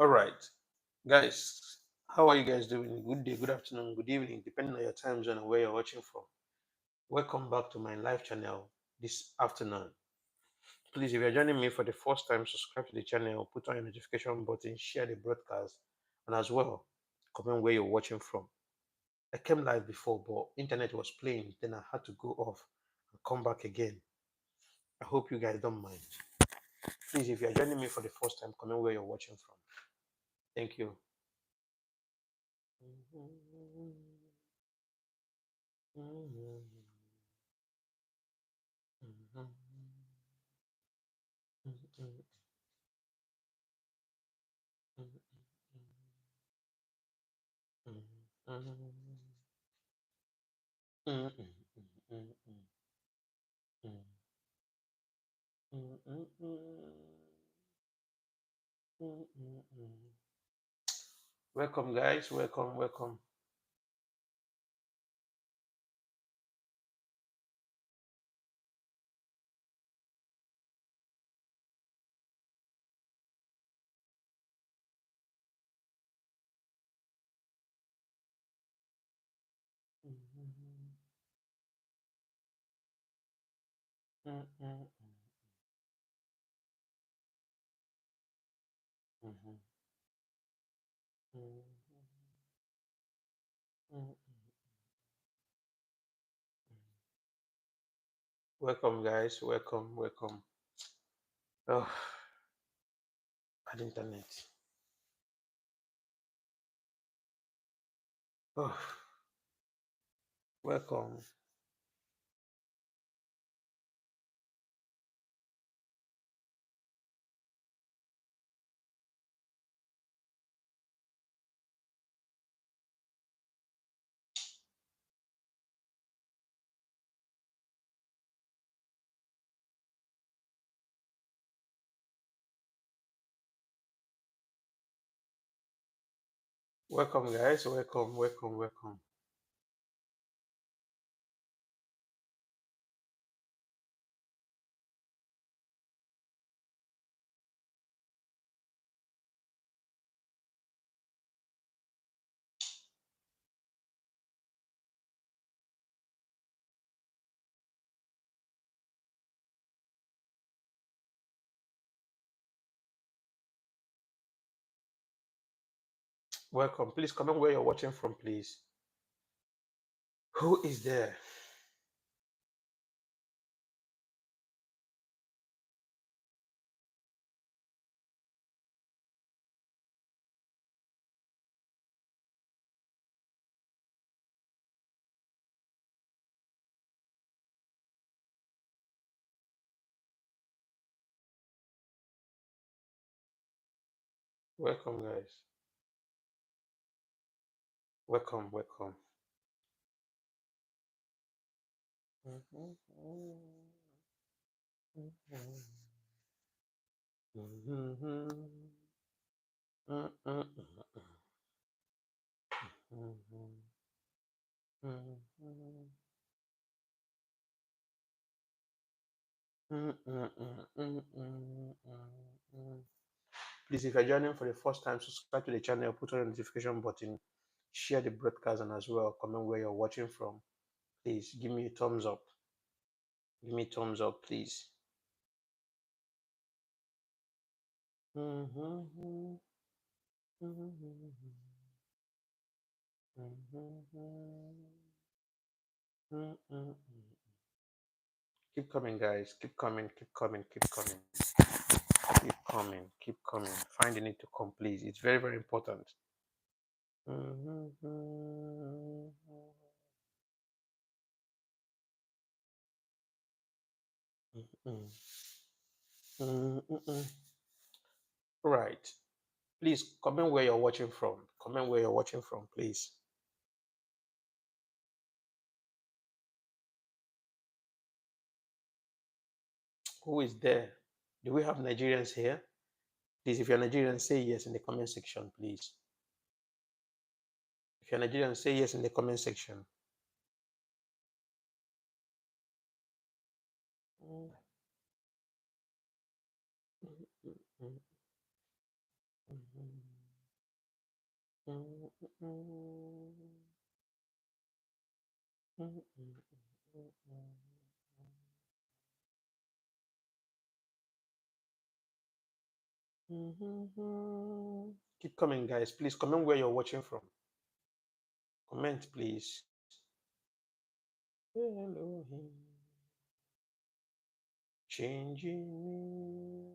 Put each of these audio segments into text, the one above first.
All right, guys, how are you guys doing? Good day, good afternoon, good evening, depending on your time zone and where you're watching from. Welcome back to my live channel this afternoon. Please, if you're joining me for the first time, subscribe to the channel, put on your notification button, share the broadcast, and as well, comment where you're watching from. I came live before, but internet was playing, then I had to go off and come back again. I hope you guys don't mind. Please, if you're joining me for the first time, comment where you're watching from. Thank you. Welcome, guys. Welcome, welcome. Welcome, guys. Welcome, welcome. Oh, bad internet. Oh, welcome. Welcome, guys. Welcome, welcome, welcome. Welcome. Please comment where you're watching from, please. Who is there? Welcome, guys. Welcome, welcome. Please, if you're joining for the first time, subscribe to the channel, put on the notification button, share the broadcast, and as well, comment where you're watching from. Please give me a thumbs up. Give me a thumbs up, please. Keep coming, guys. Keep coming, keep coming, keep coming. Keep coming, keep coming. Find the need to come, please. It's very, very important. Right. Please comment where you're watching from. Comment where you're watching from, please. Who is there? Do we have Nigerians here? Please, if you're Nigerian, say yes in the comment section, please. If you're Nigerian, say yes in the comment section. Keep coming, guys. Please comment where you're watching from. Comment, please. Elohim, changing me.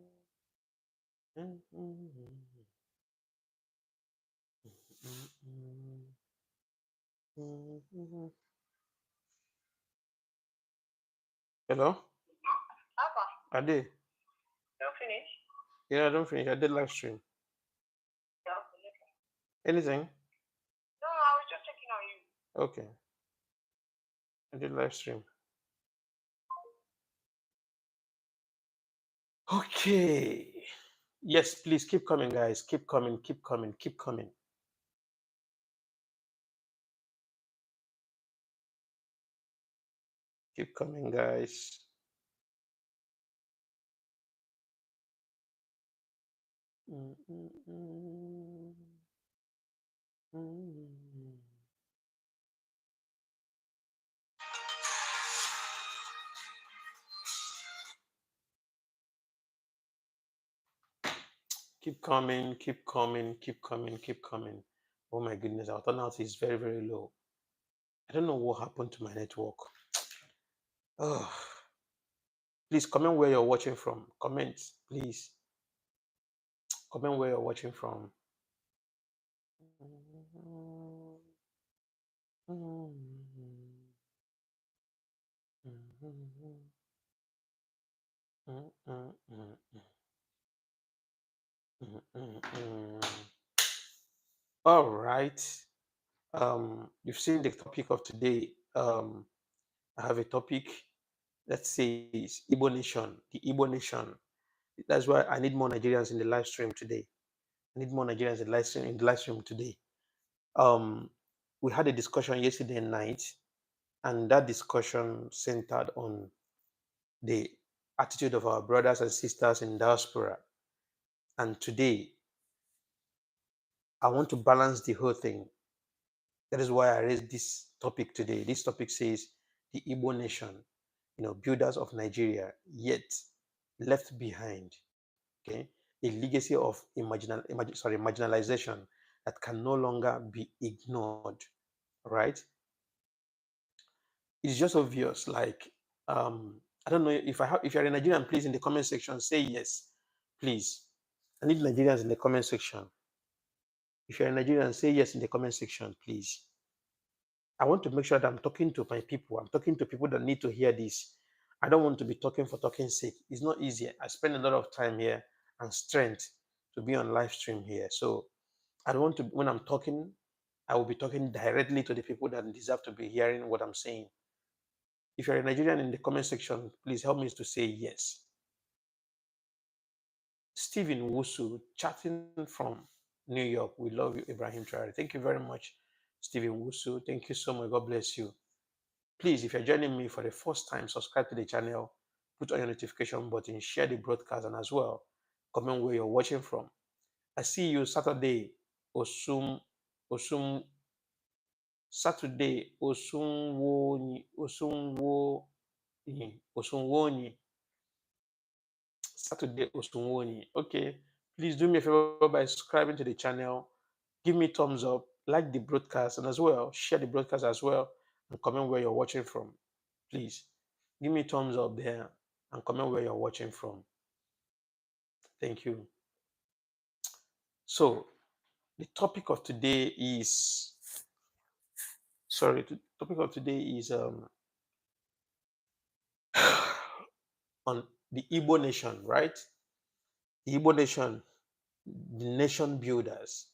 Hello? I did. You're finished? Yeah, I don't finish. I did live stream. Yeah. Anything? No, I was just checking on you. Okay. I did live stream. Okay. Yes, please keep coming, guys. Keep coming, keep coming, keep coming. Keep coming, guys. Keep coming, keep coming, keep coming, keep coming. Oh my goodness, our turnout is very, very low. I don't know what happened to my network. Oh, please comment where you're watching from. Comment, please. Comment where you're watching from. All right. You've seen the topic of today. I have a topic that says Igbo Nation, the Igbo Nation. That's why I need more Nigerians in the live stream today. I need more Nigerians in the live stream today. We had a discussion yesterday night, and that discussion centered on the attitude of our brothers and sisters in diaspora. And today, I want to balance the whole thing. That is why I raised this topic today. This topic says the Igbo nation, builders of Nigeria, yet left behind. Okay, a legacy of marginalization that can no longer be ignored. Right? It's just obvious. Like, I don't know if you're a Nigerian, please in the comment section say yes, please. I need Nigerians in the comment section. If you're a Nigerian, say yes in the comment section, please. I want to make sure that I'm talking to my people. I'm talking to people that need to hear this. I don't want to be talking for talking sake. It's not easy. I spend a lot of time here and strength to be on live stream here. So I don't want to, when I'm talking, I will be talking directly to the people that deserve to be hearing what I'm saying. If you're a Nigerian in the comment section, please help me to say yes. Stephen Wusu, chatting from New York. We love you, Ibrahim Traore. Thank you very much, Stephen Wusu. Thank you so much. God bless you. Please, if you're joining me for the first time, subscribe to the channel, put on your notification button, share the broadcast, and as well, comment where you're watching from. I see you Saturday, Osum, Saturday, Osunwoni, Saturday, Osunwoni. Okay, please do me a favor by subscribing to the channel, give me thumbs up, like the broadcast, and as well, share the broadcast as well, and comment where you're watching from. Please give me thumbs up there and comment where you're watching from. Thank you. So the topic of today is the topic of today is on the Igbo nation, right? The Igbo nation, the nation builders,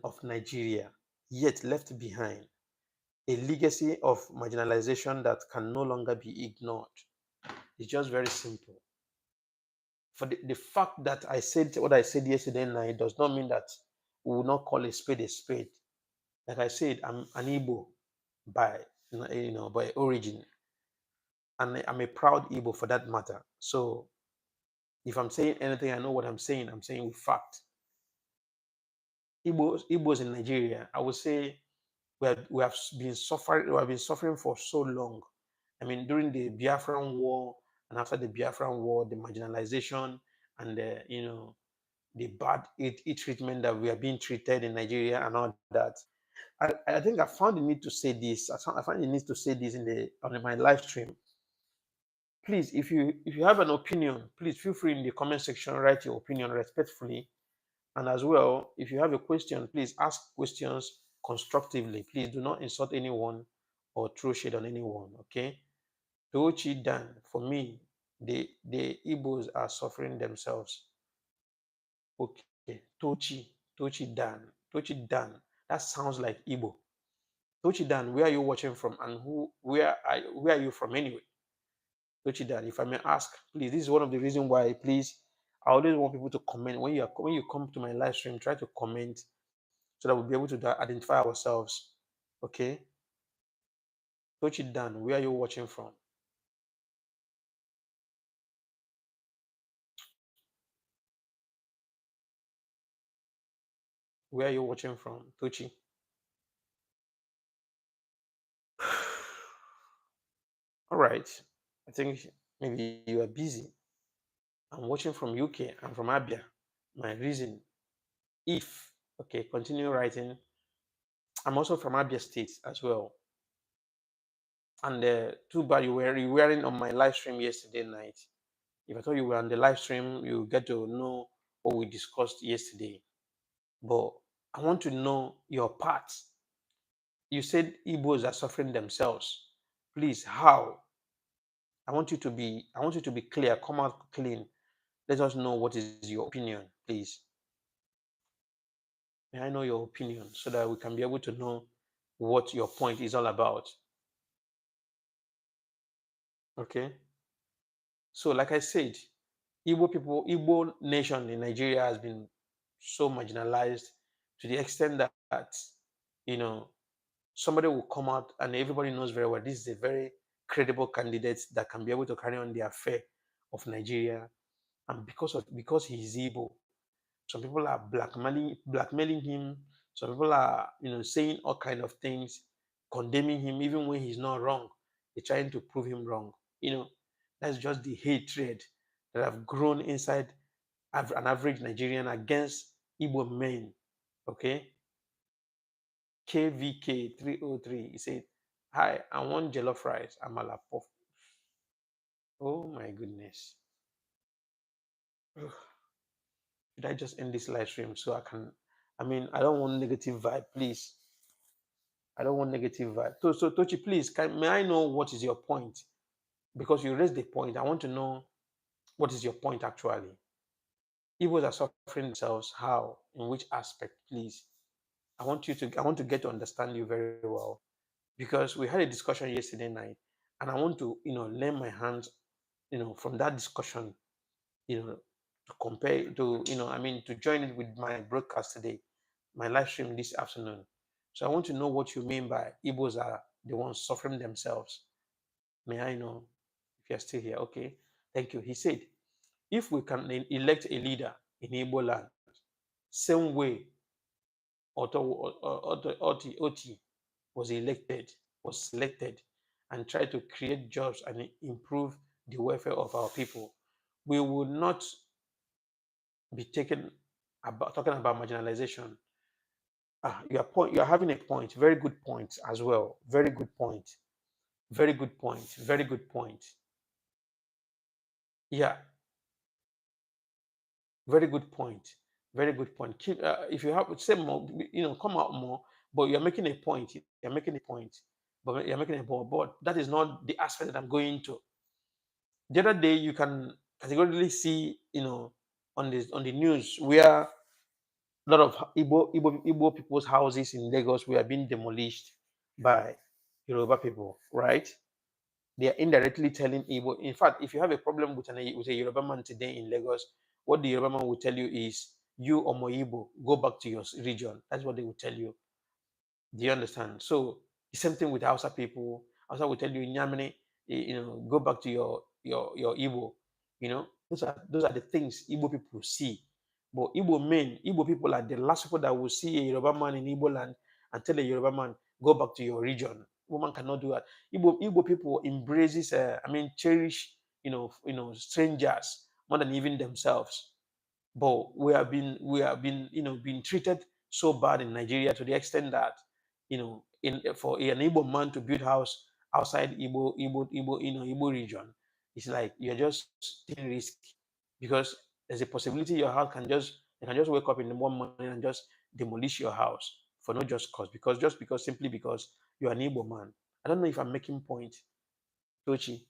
of Nigeria, yet left behind a legacy of marginalization that can no longer be ignored. It's just very simple. For the fact that I said what I said yesterday night does not mean that we will not call a spade a spade. Like I said, I'm an Igbo by by origin, and I'm a proud Igbo for that matter. So if I'm saying anything, I know what I'm saying. I'm saying with fact. Igbos in Nigeria, I would say we have been suffering for so long. I mean, during the Biafran War and after the Biafran War, the marginalization and the bad treatment that we are being treated in Nigeria and all that. I think I found the need to say this. I found the need to say this on my live stream. Please, if you have an opinion, please feel free in the comment section, write your opinion respectfully. And as well, if you have a question, please ask questions constructively. Please do not insult anyone or throw shade on anyone. Okay? Tochi Dan, for me, the Igbos are suffering themselves. Okay, Tochi Dan. That sounds like Igbo. Tochi Dan, where are you watching from, and where are you from anyway? Tochi Dan, if I may ask, please. This is one of the reasons why, please, I always want people to comment when you come to my live stream. Try to comment so that we'll be able to identify ourselves. Okay, Tochi Dan, where are you watching from? Where are you watching from, Tochi? All right. I think maybe you are busy. I'm watching from UK. I'm from Abia. My reason, if okay, continue writing. I'm also from Abia State as well. And too bad you weren't on my live stream yesterday night. If I thought you were on the live stream, you get to know what we discussed yesterday. But I want to know your part. You said Igbos are suffering themselves. Please, how? I want you to be clear, come out clean. Let us know what is your opinion, please. May I know your opinion so that we can be able to know what your point is all about? Okay. So, like I said, Igbo nation in Nigeria has been so marginalized to the extent that you know somebody will come out and everybody knows very well this is a very credible candidate that can be able to carry on the affair of Nigeria. And because he is Igbo, some people are blackmailing him. Some people are saying all kind of things, condemning him even when he's not wrong. They're trying to prove him wrong. You know, that's just the hatred that have grown inside an average Nigerian against Igbo men. Okay, KVK 303. He said, "Hi, I want jollof rice, amala puff." Oh my goodness. Ugh. Should I just end this live stream so I can? I mean, I don't want negative vibe, please. I don't want negative vibe. So Tochi, please, may I know what is your point? Because you raised the point. I want to know what is your point actually. Igbos are suffering themselves. How? In which aspect, please? I want to get to understand you very well. Because we had a discussion yesterday night, and I want to, lend my hands, from that discussion, to compare to, to join it with my broadcast today, my live stream this afternoon. So I want to know what you mean by Igbos are the ones suffering themselves. May I know if you're still here? Okay, thank you. He said, if we can elect a leader in Igbo land, same way Oti was selected, and tried to create jobs and improve the welfare of our people, we would not be talking about marginalization. You're having a point, very good point as well. Very good point. Very good point. Very good point. Yeah, very good point. Very good point. If you have say more, come out more. But you're making a point. You're making a point. But you're making a point. But that is not the aspect that I'm going to. The other day, you can categorically see, on the news where a lot of Igbo people's houses in Lagos were being demolished by Yoruba people, right? They are indirectly telling Igbo. In fact, if you have a problem with a Yoruba man today in Lagos, what the Yoruba man will tell you is, "You Omo Igbo, go back to your region." That's what they will tell you. Do you understand? So the same thing with Hausa people. Hausa will tell you, "Nyamene, go back to your Igbo." Those are the things Igbo people see But Igbo men, Igbo people are the last people that will see a Yoruba man in Igbo land and tell a Yoruba man, go back to your region. Woman cannot do that. Igbo people embraces, cherish, strangers more than even themselves. But we have been being treated so bad in Nigeria to the extent that in for an Igbo man to build house outside Igbo region, it's like you're just taking risk because there's a possibility your house can just you can just wake up in the one morning and just demolish your house for no just cause because simply because you're an Igbo man. I don't know if I'm making point, Tochi.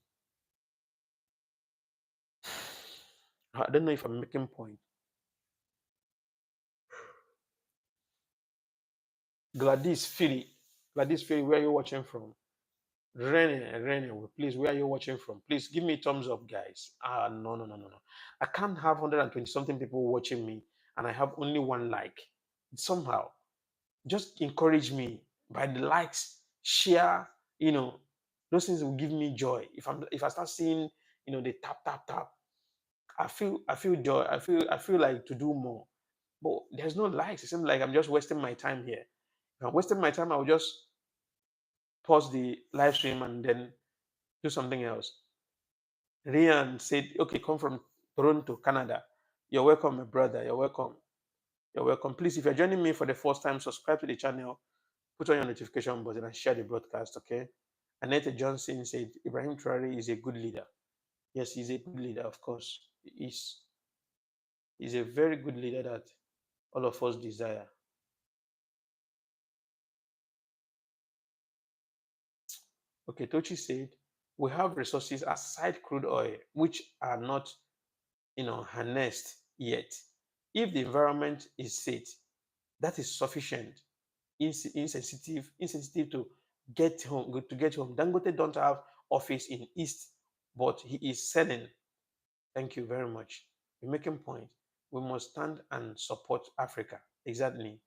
I don't know if I'm making point. Gladys Philly. Gladys Philly, where are you watching from? Rene, please, where are you watching from? Please give me a thumbs up, guys. No, no, no, no, no. I can't have 120 something people watching me and I have only one like. Somehow, just encourage me by the likes, share, you know, those things will give me joy. If I start seeing, the tap, tap, tap, I feel joy. I feel like to do more. But there's no likes. It seems like I'm just wasting my time here. If I'm wasting my time, I'll just pause the live stream and then do something else. Rian said, okay, come from Toronto, Canada. You're welcome, my brother. You're welcome. You're welcome. Please, if you're joining me for the first time, subscribe to the channel, put on your notification button, and share the broadcast, okay? Annette Johnson said, Ibrahim Traore is a good leader. Yes, he's a good leader, of course. He's a very good leader that all of us desire. Okay, Tochi said, we have resources aside crude oil, which are not, harnessed yet. If the environment is safe, that is sufficient. Insensitive to get home. Dangote don't have office in East, but he is selling. Thank you very much. You're making point. We must stand and support Africa. Exactly.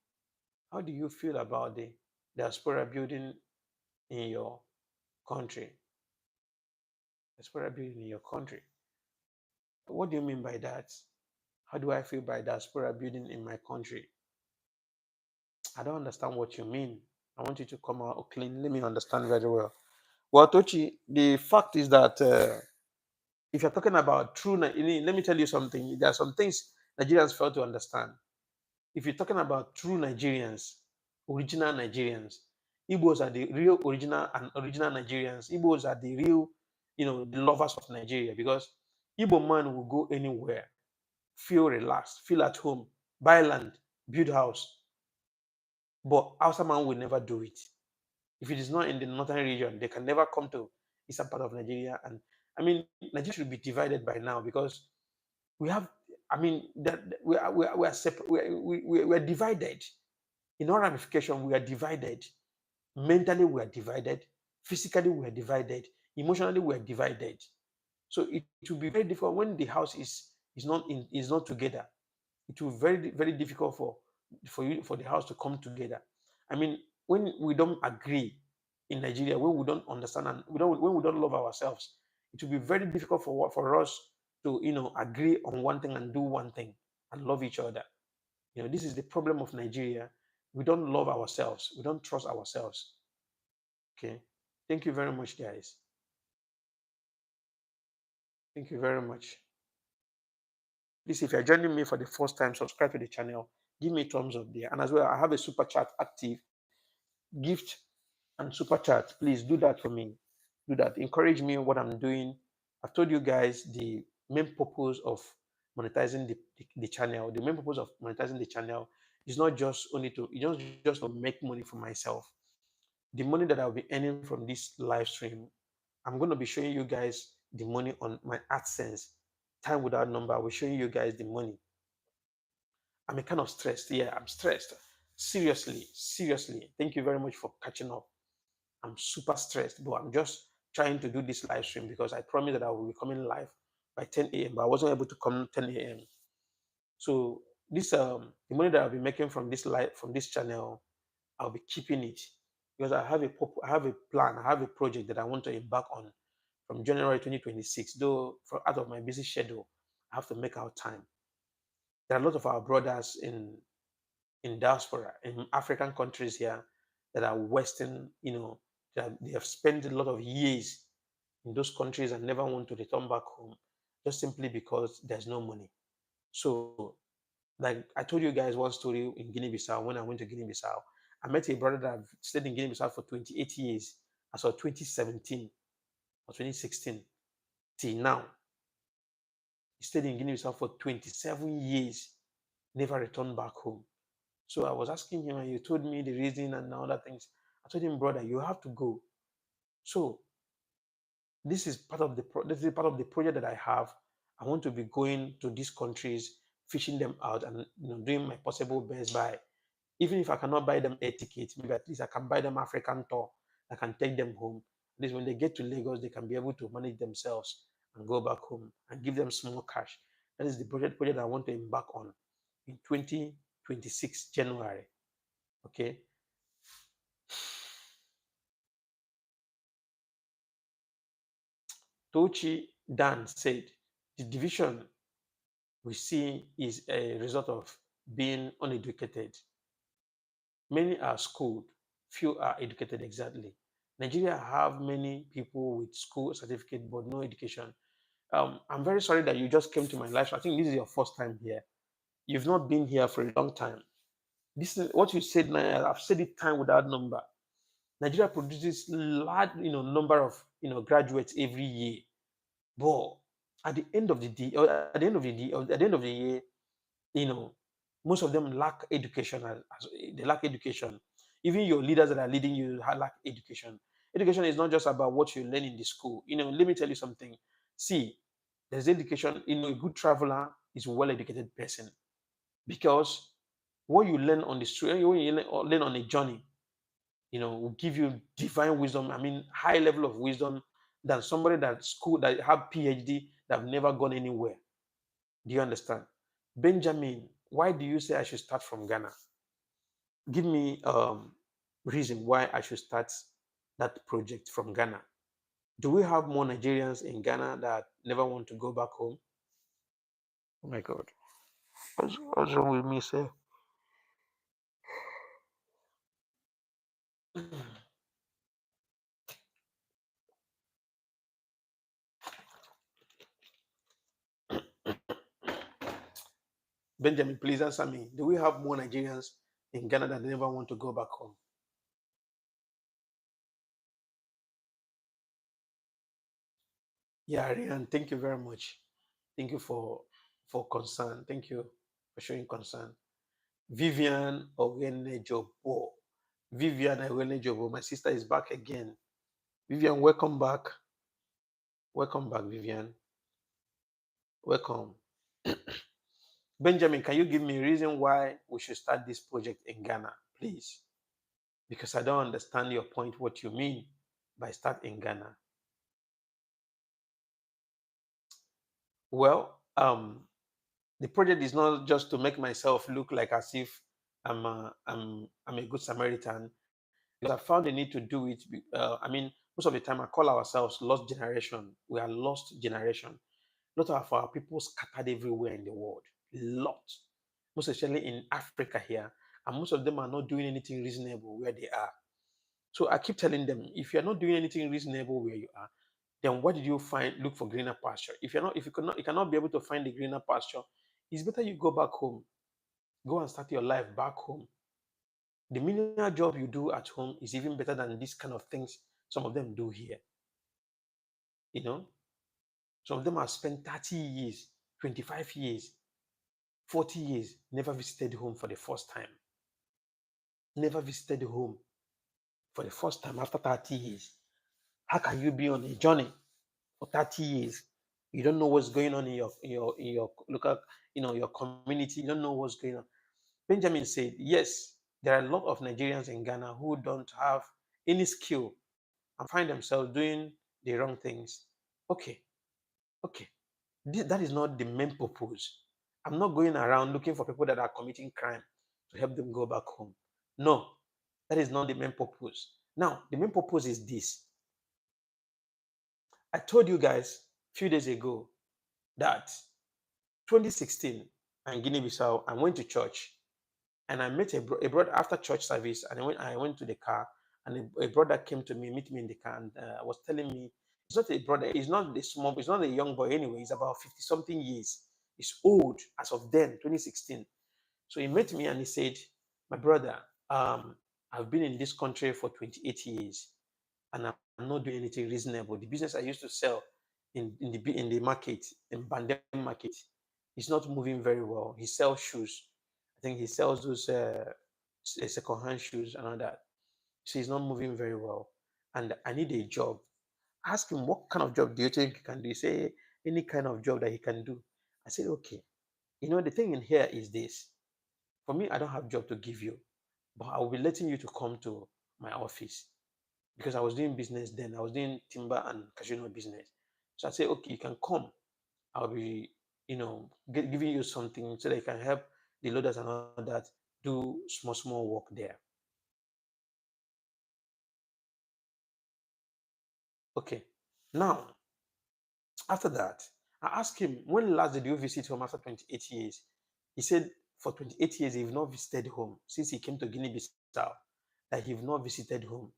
How do you feel about the diaspora building in your country? Diaspora building in your country. What do you mean by that? How do I feel by diaspora building in my country? I don't understand what you mean. I want you to come out clean. Let me understand very well. Well, Tochi, the fact is that if you're talking about true, let me tell you something. There are some things Nigerians fail to understand. If you're talking about true Nigerians, original Nigerians, Igbos are the real original Nigerians. Igbos are the real, the lovers of Nigeria because Igbo man will go anywhere, feel relaxed, feel at home, buy land, build house. But Hausa man will never do it. If it is not in the northern region, they can never come to eastern part of Nigeria. And Nigeria should be divided by now because we have, that we are separate, we are divided. In all ramification, we are divided. Mentally, we are divided. Physically, we are divided. Emotionally, we are divided. So it will be very difficult when the house is not together. It will be very very difficult for the house to come together. When we don't agree in Nigeria, when we don't understand and when we don't love ourselves, it will be very difficult for us to agree on one thing and do one thing and love each other. This is the problem of Nigeria. We don't love ourselves. We don't trust ourselves. Okay. Thank you very much, guys. Thank you very much. Please, if you're joining me for the first time, subscribe to the channel. Give me a thumbs up there. And as well, I have a super chat active. Gift and super chat. Please do that for me. Do that. Encourage me in what I'm doing. I've told you guys the main purpose of monetizing the channel. The main purpose of monetizing the channel is not just only to just to make money for myself. The money that I'll be earning from this live stream, I'm going to be showing you guys the money on my AdSense. Time without number, I will show you guys the money. I'm a kind of stressed. Yeah, I'm stressed. Seriously, seriously. Thank you very much for catching up. I'm super stressed, but I'm just trying to do this live stream because I promised that I will be coming live by 10 a.m. But I wasn't able to come 10 a.m. So this the money that I'll be making from this channel, I'll be keeping it because I have a plan, I have a project that I want to embark on from January 2026. Though out of my busy schedule, I have to make out time. There are a lot of our brothers in diaspora, in African countries here that are Western, that they have spent a lot of years in those countries and never want to return back home just simply because there's no money. So, like I told you guys one story in Guinea-Bissau. When I went to Guinea-Bissau, I met a brother that stayed in Guinea-Bissau for 28 years, as of 2017 or 2016 till now. He stayed in Guinea-Bissau for 27 years, never returned back home. So I was asking him, and he told me the reason and other things. I told him, brother, you have to go. So this is part of the project that I have. I want to be going to these countries, fishing them out, and doing my possible best by, even if I cannot buy them air tickets, maybe at least I can buy them African tour. I can take them home. At least when they get to Lagos, they can be able to manage themselves and go back home and give them small cash. That is the project I want to embark on in 2026 January. Okay. Tochi Dan said the division we see is a result of being uneducated. Many are schooled, few are educated exactly. Nigeria have many people with school certificate but no education. I'm very sorry that you just came to my life. I think this is your first time here. You've not been here for a long time. This is what you said now. I've said it time without number. Nigeria produces large, number of graduates every year. But at the end of the day, or at the end of the day, or at the end of the year, you know, most of them lack education. They lack education. Even your leaders that are leading you lack education. Education is not just about what you learn in the school. Let me tell you something. See, there's education. A good traveler is a well-educated person because what you learn on the street, when you learn on a journey, will give you divine wisdom. I mean, high level of wisdom than somebody that have PhD that have never gone anywhere. Do you understand? Benjamin, why do you say I should start from Ghana? Give me reason why I should start that project from Ghana. Do we have more Nigerians in Ghana that never want to go back home? Oh my God. What's wrong with me, sir? Benjamin, please answer me. Do we have more Nigerians in Ghana that never want to go back home? Yeah, Rian, thank you very much. Thank you for concern. Thank you for showing concern. Vivian Ogenejobo. Vivian Ogenejobo, my sister is back again. Vivian, welcome back. Welcome back, Vivian. Welcome. Benjamin, can you give me a reason why we should start this project in Ghana, please? Because I don't understand your point, what you mean by start in Ghana. Well, the project is not just to make myself look like as if I'm a good Samaritan. Because I found the need to do it. I mean, most of the time I call ourselves lost generation. We are lost generation. A lot of our people scattered everywhere in the world. Lot, most especially in Africa here, and most of them are not doing anything reasonable where they are. So I keep telling them, if you're not doing anything reasonable where you are, then what did you find? Look for greener pasture. If you cannot be able to find the greener pasture, it's better you go back home. Go and start your life back home. The menial job you do at home is even better than these kind of things some of them do here. You know, some of them have spent 30 years, 25 years, 40 years, never visited home for the first time. Never visited home for the first time after 30 years. How can you be on a journey for 30 years? You don't know what's going on in your local, your community. You don't know what's going on. Benjamin said, yes, there are a lot of Nigerians in Ghana who don't have any skill and find themselves doing the wrong things. Okay, okay. That is not the main purpose. I'm not going around looking for people that are committing crime to help them go back home. No, that is not the main purpose. Now, the main purpose is this. I told you guys a few days ago that 2016, and Guinea-Bissau. I went to church, and I met a brother after church service, and I went to the car, and a brother came to me, meet me in the car, and was telling me, it's not a brother, he's not the small, he's not a young boy anyway, he's about 50 something years. He's old as of then, 2016. So he met me and he said, my brother, um, I've been in this country for 28 years, and I'm not doing anything reasonable. The business I used to sell in the market, in Bandem market, is not moving very well. He sells shoes. I think he sells those second-hand shoes and all that. So he's not moving very well. And I need a job. Ask him, what kind of job do you think he can do? He say any kind of job that he can do. I said, okay. The thing in here is this. For me, I don't have job to give you, but I will be letting you to come to my office because I was doing business then. I was doing timber and casino business. So I said, okay, you can come. I'll be, giving you something so that you can help the loaders and all that do small work there. Okay. Now, after that, I asked him, when last did you visit home after 28 years? He said, for 28 years, he've not visited home since he came to Guinea-Bissau, that he've not visited home.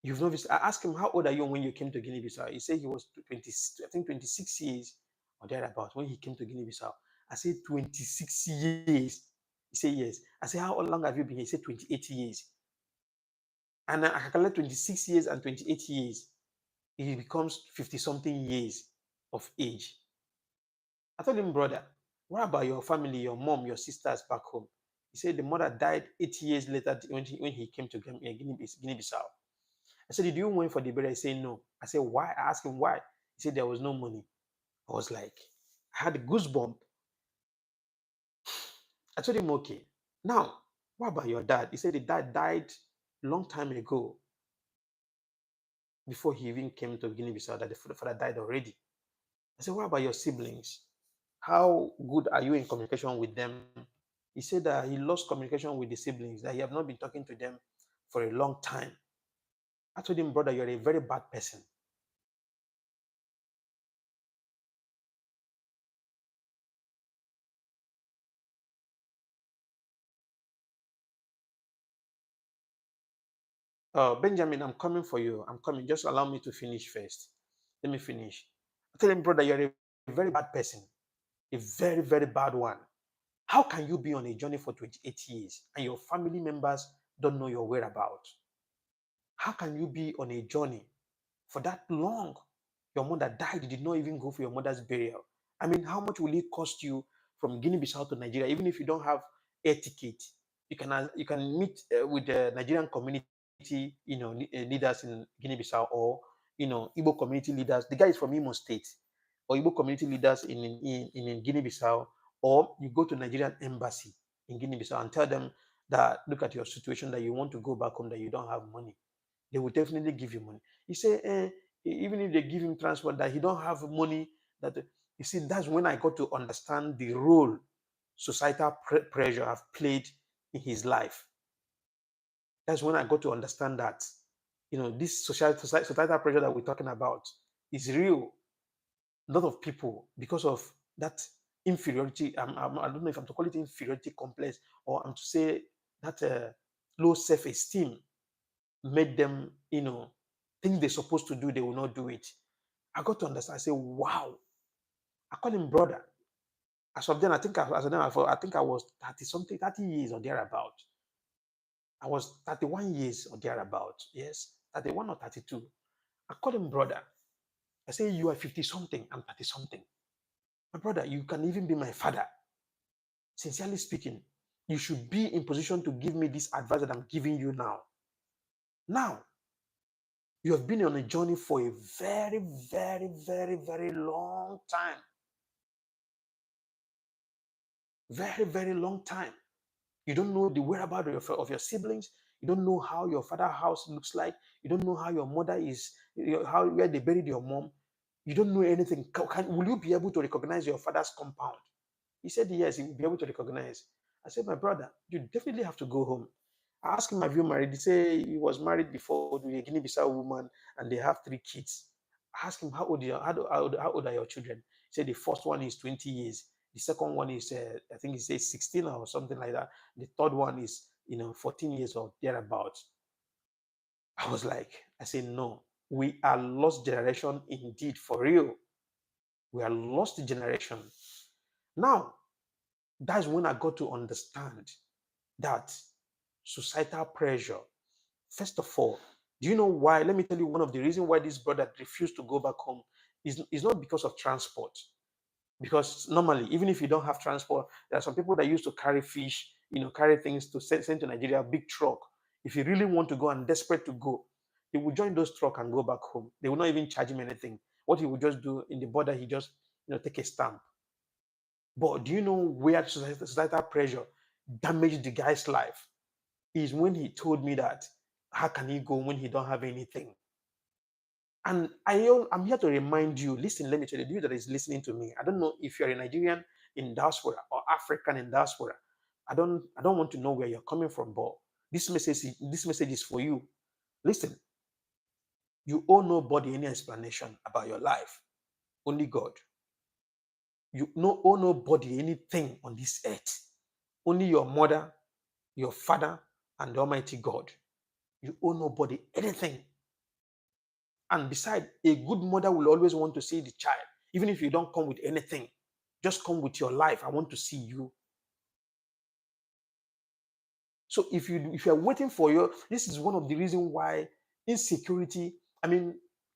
You've not visited. I asked him, how old are you when you came to Guinea-Bissau? He said he was 20, I think 26 years or thereabouts when he came to Guinea-Bissau. I said, 26 years. He said, yes. I said, how long have you been here? He said, 28 years. And I calculate 26 years and 28 years. He becomes 50 something years of age. I told him, brother, what about your family, your mom, your sisters back home? He said the mother died 8 years later when he came to Guinea-Bissau. I said, did you wait for the burial? He said, no. I said, why? I asked him why. He said there was no money. I was like, I had a goosebump. I told him, okay. Now, what about your dad? He said the dad died long time ago before he even came to Guinea-Bissau, that the father died already. I said, what about your siblings? How good are you in communication with them? He said that he lost communication with the siblings, that he have not been talking to them for a long time. I told him, brother, you're a very bad person. Benjamin, I'm coming for you. I'm coming. Just allow me to finish first. Let me finish. I tell him, brother, you're a very bad person, a very, very bad one. How can you be on a journey for 28 years and your family members don't know your whereabouts? How can you be on a journey for that long? Your mother died, you did not even go for your mother's burial. I mean, how much will it cost you from Guinea-Bissau to Nigeria, even if you don't have air ticket? You can meet with the Nigerian community, leaders in Guinea-Bissau, or Igbo community leaders. The guy is from Imo State, or Igbo community leaders in Guinea-Bissau, or you go to Nigerian embassy in Guinea-Bissau and tell them that look at your situation, that you want to go back home, that you don't have money. They will definitely give you money. He say, even if they give him transport, that he don't have money. That you see, that's when I got to understand the role societal pressure have played in his life. That's when I got to understand that, this societal pressure that we're talking about is real. A lot of people, because of that inferiority, I don't know if I'm to call it inferiority complex, or I'm to say that low self-esteem made them, things they're supposed to do, they will not do it. I got to understand. I say, wow. I call him brother. As of then, I think I was 30 something, 30 years or thereabout. I was 31 years or thereabout. Yes, 31 or 32. I call him brother. I say, you are 50 something, I'm 30 something. My brother, you can even be my father. Sincerely speaking, you should be in position to give me this advice that I'm giving you now. Now, you have been on a journey for a very, very, very, very long time. Very, very long time. You don't know the whereabouts of your siblings. You don't know how your father's house looks like. You don't know how your mother is, where they buried your mom. You don't know anything. Will you be able to recognize your father's compound? He said yes, he will be able to recognize. I said, my brother, you definitely have to go home. I asked him, have you married? He said he was married before to a Guinea-Bissau woman, and they have 3 kids. I asked him, how old are your children? He said the first one is 20 years. The second one is, I think it says 16 or something like that. The third one is, 14 years or thereabouts. I was like, I said, no, we are lost generation indeed, for real. We are lost generation. Now, that's when I got to understand that societal pressure, first of all, do you know why? Let me tell you one of the reasons why this brother refused to go back home is not because of transport. Because normally, even if you don't have transport, there are some people that used to carry fish, carry things to send to Nigeria, big truck. If you really want to go and desperate to go, he will join those truck and go back home. They will not even charge him anything. What he will just do in the border, he just take a stamp. But do you know where societal pressure damaged the guy's life? Is when he told me that how can he go when he don't have anything? And I'm here to remind you, listen, let me tell you that is listening to me. I don't know if you're a Nigerian in diaspora or African in diaspora. I don't want to know where you're coming from, but this message is for you. Listen, you owe nobody any explanation about your life. Only God. You owe nobody anything on this earth. Only your mother, your father, and the Almighty God. You owe nobody anything. And besides, a good mother will always want to see the child, even if you don't come with anything. Just come with your life. I want to see you. So if you're waiting for this is one of the reasons why insecurity,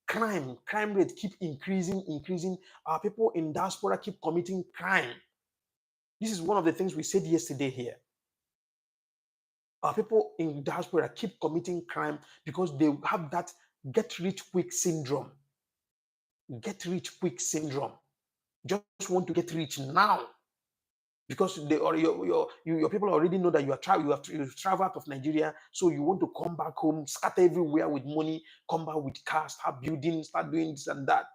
crime rate keep increasing. Our people in diaspora keep committing crime. This is one of the things we said yesterday here. Our people in diaspora keep committing crime because they have that get rich quick syndrome. Get rich quick syndrome. Just want to get rich now. Because your people already know that you've traveled out of Nigeria, so you want to come back home, scatter everywhere with money, come back with cars, start building, start doing this and that.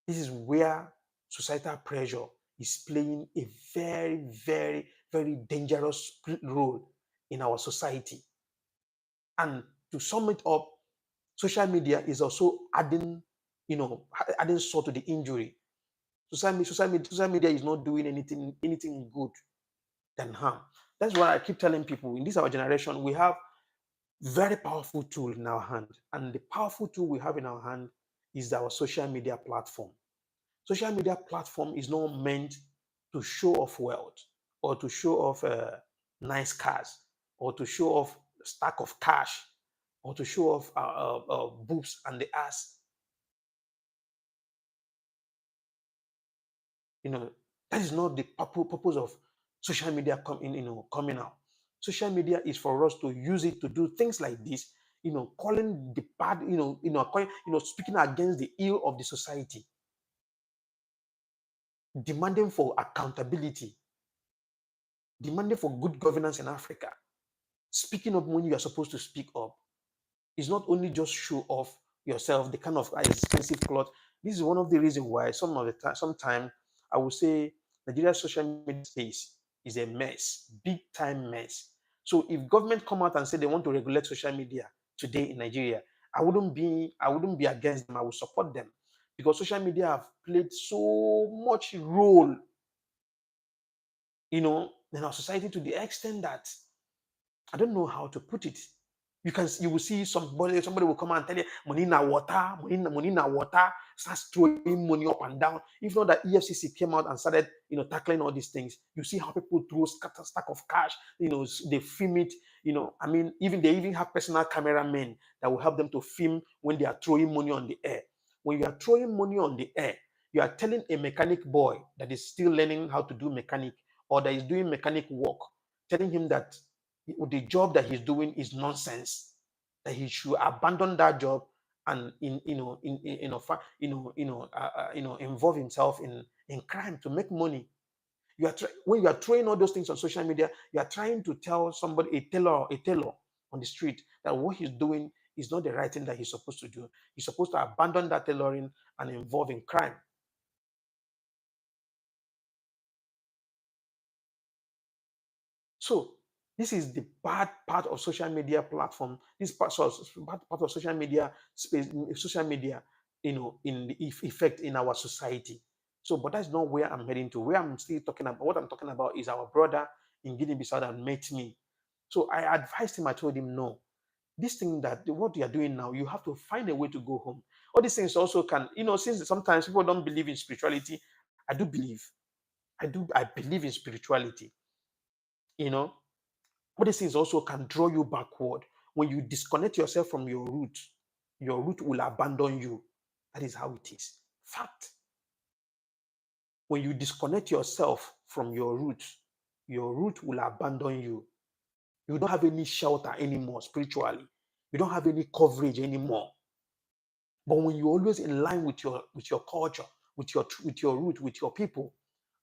This is where societal pressure is playing a very, very, very dangerous role in our society. And to sum it up, social media is also adding salt to the injury. Social media is not doing anything good than harm. That's why I keep telling people in this our generation, we have very powerful tool in our hand. And the powerful tool we have in our hand is our social media platform. Social media platform is not meant to show off wealth or to show off nice cars or to show off a stack of cash or to show off boobs and the ass. That is not the purpose of social media coming out. Social media is for us to use it to do things like this, calling the bad, speaking against the ill of the society, demanding for accountability, demanding for good governance in Africa, speaking up when you are supposed to speak up. It's not only just show off yourself, the kind of expensive clothes. This is one of the reasons why sometimes I would say Nigeria's social media space is a mess, big time mess. So if government come out and say they want to regulate social media today in Nigeria, I wouldn't be against them. I would support them because social media have played so much role, in our society to the extent that I don't know how to put it. You will see somebody will come and tell you money na water, money na water, starts throwing money up and down. If not that EFCC came out and started, tackling all these things, you see how people throw stack of cash, they film it, even they even have personal cameramen that will help them to film when they are throwing money on the air. When you are throwing money on the air, you are telling a mechanic boy that is still learning how to do mechanic or that is doing mechanic work, telling him that the job that he's doing is nonsense, that he should abandon that job and involve himself in crime to make money. When you are throwing all those things on social media, you are trying to tell somebody, a tailor on the street, that what he's doing is not the right thing that he's supposed to do. He's supposed to abandon that tailoring and involve in crime. So this is the bad part of social media platform. This bad part of social media space, social media, in the effect in our society. So, but that's not where I'm heading to. Where I'm still talking about, what I'm talking about is our brother in Guinea-Bissau that met me. So I advised him, I told him, no, this thing that what you are doing now, you have to find a way to go home. All these things also can, since sometimes people don't believe in spirituality, I do believe. I believe in spirituality. You know, all these things also can draw you backward. When you disconnect yourself from your root will abandon you. That is how it is. Fact. When you disconnect yourself from your root will abandon you. You don't have any shelter anymore spiritually. You don't have any coverage anymore. But when you're always in line with your culture, with your root, with your people,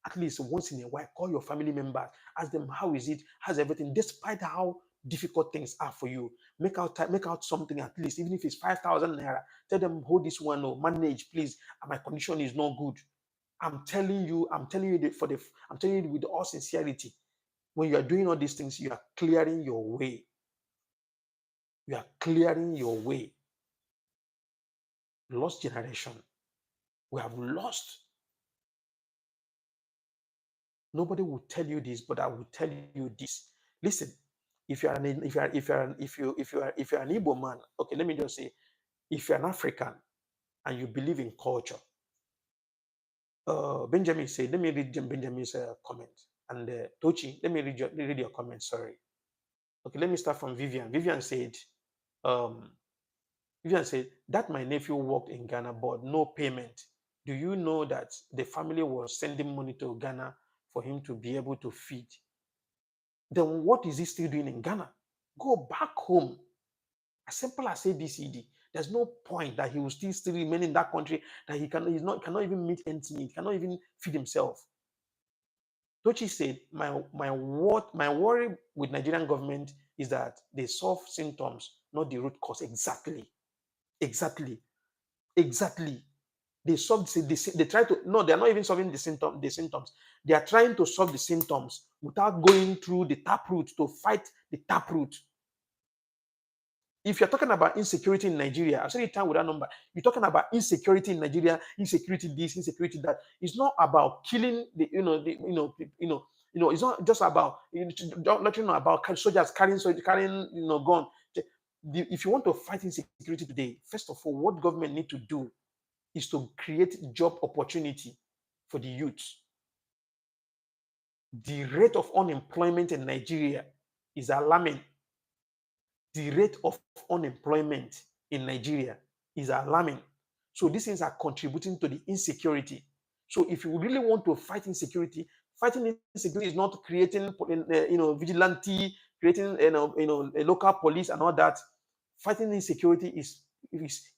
at least once in a while, call your family members, ask them how is it, how's everything, despite how difficult things are for you. Make out something, at least, even if it's 5,000 naira. Tell them, hold this one or manage, please. My condition is not good. I'm telling you I'm telling you with all sincerity. When you are doing all these things, you are clearing your way. You are clearing your way. Lost generation. We have lost. Nobody will tell you this, but I will tell you this. Listen, if you're an Igbo man, okay, let me just say, if you're an African and you believe in culture, Benjamin said, let me read Benjamin's comment. And Tochi, let me read your comment. Sorry. Okay, let me start from Vivian. Um, Vivian said that my nephew worked in Ghana, but no payment. Do you know that the family was sending money to Ghana for him to be able to feed? Then what is he still doing in Ghana? Go back home. As simple as ABCD. There's no point that he will still remain in that country that cannot even meet ends meet, cannot even feed himself. Tochi said, my worry with Nigerian government is that they solve symptoms, not the root cause. Exactly. They solve they try to no, they're not even solving the symptoms. They are trying to solve the symptoms without going through the taproot to fight the taproot. If you're talking about insecurity in Nigeria, I've said it time with that number. You're talking about insecurity in Nigeria, insecurity this, insecurity that. It's not about killing it's not just about not about soldiers carrying gun. If you want to fight insecurity today, first of all, what government need to do is to create job opportunity for the youth. The rate of unemployment in Nigeria is alarming. The rate of unemployment in Nigeria is alarming. So these things are contributing to the insecurity. So if you really want to fight insecurity, fighting insecurity is not creating, vigilante, creating, a local police and all that. Fighting insecurity is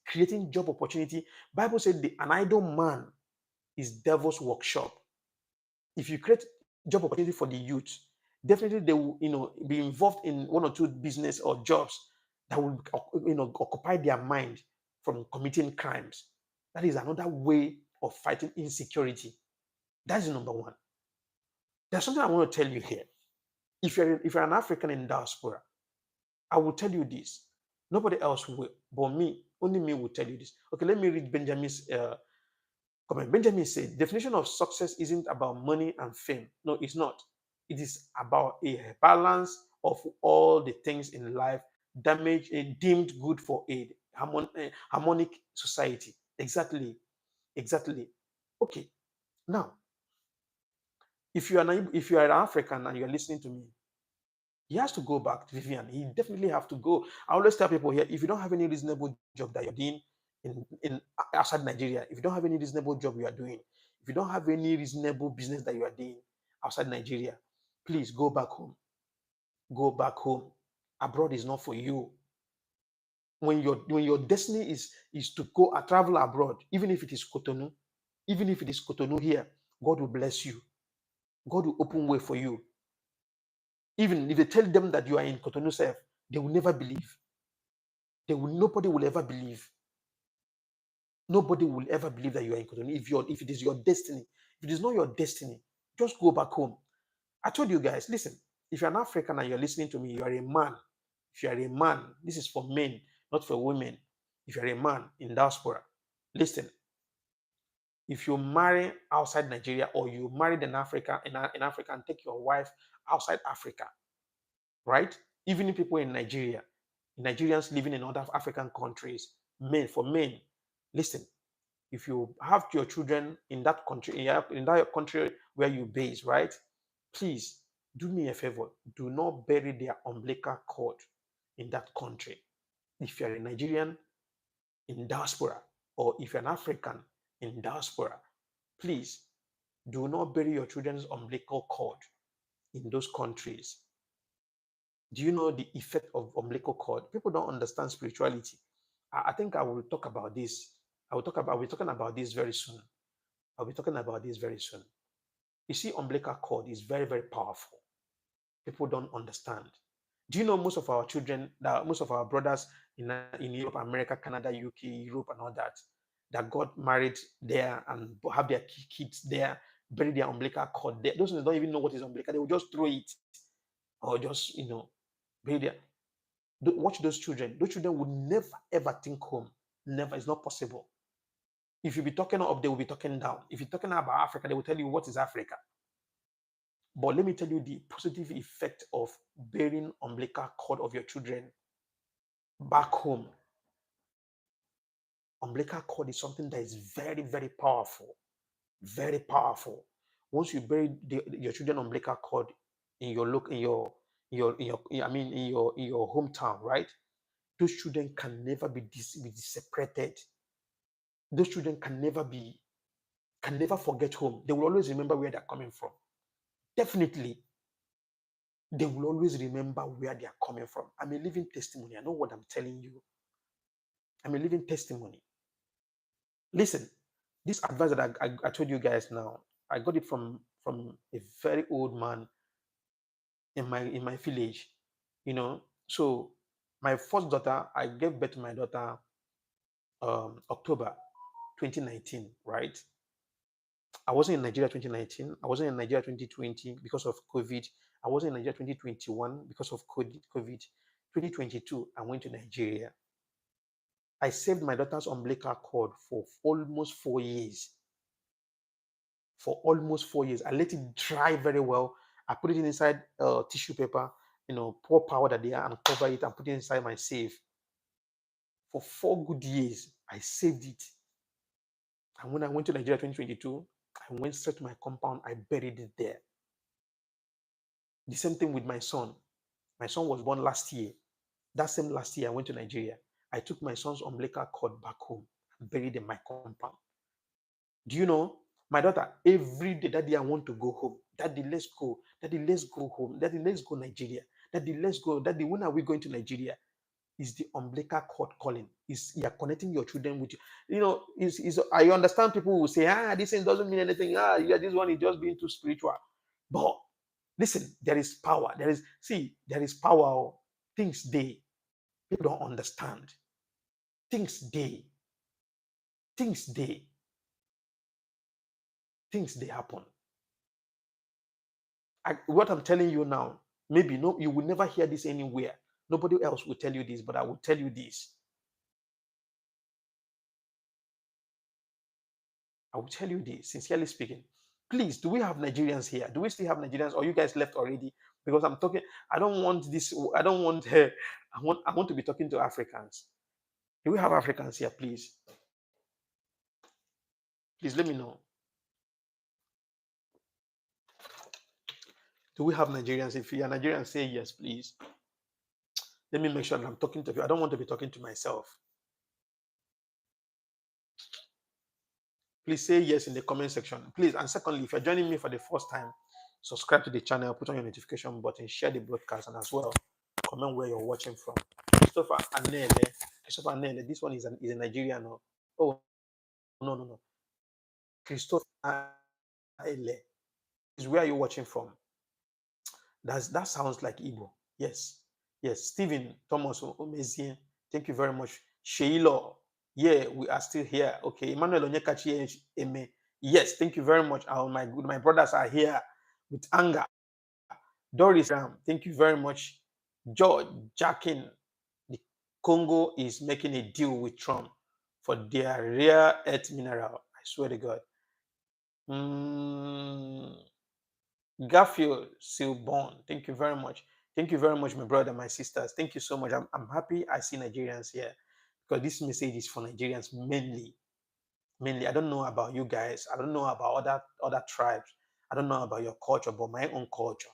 creating job opportunity. Bible said an idle man is devil's workshop. If you create job opportunity for the youth, definitely they will, be involved in one or two business or jobs that will, occupy their mind from committing crimes. That is another way of fighting insecurity. That is number one. There's something I want to tell you here. If you're an African in diaspora, I will tell you this. Nobody else will, but me, only me will tell you this. Okay, let me read Benjamin's comment. Benjamin said, definition of success isn't about money and fame. No, it's not. It is about a balance of all the things in life deemed good for a harmonic society. Exactly. Okay. Now, if you are an African and you're listening to me, he has to go back to Vivian. He definitely have to go. I always tell people here, if you don't have any reasonable job that you're doing in outside Nigeria, if you don't have any reasonable job you are doing, if you don't have any reasonable business that you are doing outside Nigeria, please go back home. Go back home. Abroad is not for you. When your destiny is to go travel abroad, even if it is Cotonou, here, God will bless you. God will open way for you. Even if they tell them that you are in Cotonou self, they will never believe. Nobody will ever believe. Nobody will ever believe that you are in Cotonou if it is your destiny. If it is not your destiny, just go back home. I told you guys, listen, if you're an African and you're listening to me, you are a man. If you are a man, this is for men, not for women. If you're a man in diaspora, listen. if you marry outside Nigeria or you married in Africa, in Africa and take your wife outside Africa, right? Even if people in Nigeria, Nigerians living in other African countries, for men, listen, if you have your children in that country, in that country where you base, right? Please do me a favor. Do not bury their umbilical cord in that country. If you're a Nigerian in diaspora, or if you're an African in diaspora, please do not bury your children's umbilical cord in those countries. Do you know the effect of umbilical cord? People don't understand spirituality. I think I will talk about this. I'll be talking about this very soon. I'll be talking about this very soon. You see, umbilical cord is very, very powerful. People don't understand. Do you know most of our children, that most of our brothers in Europe, America, Canada, UK, Europe, and all that got married there and have their kids there, bury their umbilical cord there. Those ones don't even know what is umbilical. They will just throw it or just, bury their. Watch those children. Those children would never ever think home. Never. It's not possible. If you be talking up, they will be talking down. If you're talking about Africa, they will tell you what is Africa. But let me tell you the positive effect of burying umbilical cord of your children back home. Umbilical cord is something that is very, very powerful. Very powerful. Once you bury your children umbilical cord in your look in your hometown, right? Those children can never be separated. Those children can never forget home. They will always remember where they're coming from. Definitely, they will always remember where they are coming from. I'm a living testimony. I know what I'm telling you. I'm a living testimony. Listen, this advice that I told you guys now, I got it from a very old man in my village. So my first daughter, I gave birth to my daughter October 2019, right? I wasn't in Nigeria 2019. I wasn't in Nigeria 2020 because of COVID. I wasn't in Nigeria 2021 because of COVID. 2022, I went to Nigeria. I saved my daughter's umbilical cord for almost 4 years. For almost 4 years. I let it dry very well. I put it inside tissue paper, pour powder there and cover it and put it inside my safe. For 4 good years, I saved it. And when I went to Nigeria 2022, I went straight to my compound. I buried it there. The same thing with my son. My son was born last year. That same last year, I went to Nigeria. I took my son's umbilical cord back home and buried in my compound. Do you know, my daughter, every day, Daddy, I want to go home. Daddy, let's go. Daddy, let's go home. Daddy, let's go Nigeria. Daddy, let's go. Daddy, when are we going to Nigeria? Is the umbilical cord calling? You're connecting your children with you. I understand people will say, this thing doesn't mean anything. This one is just being too spiritual. But listen, there is power. There is power. Things they people don't understand. Things they happen. What I'm telling you now, maybe you will never hear this anywhere. Nobody else will tell you this, but I will tell you this. I will tell you this, sincerely speaking. Please, do we have Nigerians here? Do we still have Nigerians, or you guys left already? Because I'm talking, I don't want this. I don't want her. I want to be talking to Africans. Do we have Africans here, please? Please let me know. Do we have Nigerians? If you are Nigerian, say yes, please. Let me make sure that I'm talking to you. I don't want to be talking to myself. Please say yes in the comment section. Please, and secondly, if you're joining me for the first time, subscribe to the channel, put on your notification button, share the broadcast, and as well, comment where you're watching from. Christopher Anele. This one is a Nigerian. Oh, no. Christopher Anele. Is where are you watching from? That sounds like Igbo. Yes. Stephen Thomas Omezien. Thank you very much. Sheilo. Yeah, we are still here. Okay. Emmanuel Onyekachi Eme. Yes, thank you very much. My brothers are here with anger. Doris Ram, thank you very much. George Jackin, the Congo is making a deal with Trump for their rare earth mineral. I swear to God. Mm, Garfield Silborn, thank you very much. Thank you very much, my brother, my sisters. Thank you so much. I'm happy I see Nigerians here because this message is for Nigerians mainly. Mainly, I don't know about you guys. I don't know about other tribes. I don't know about your culture, but my own culture.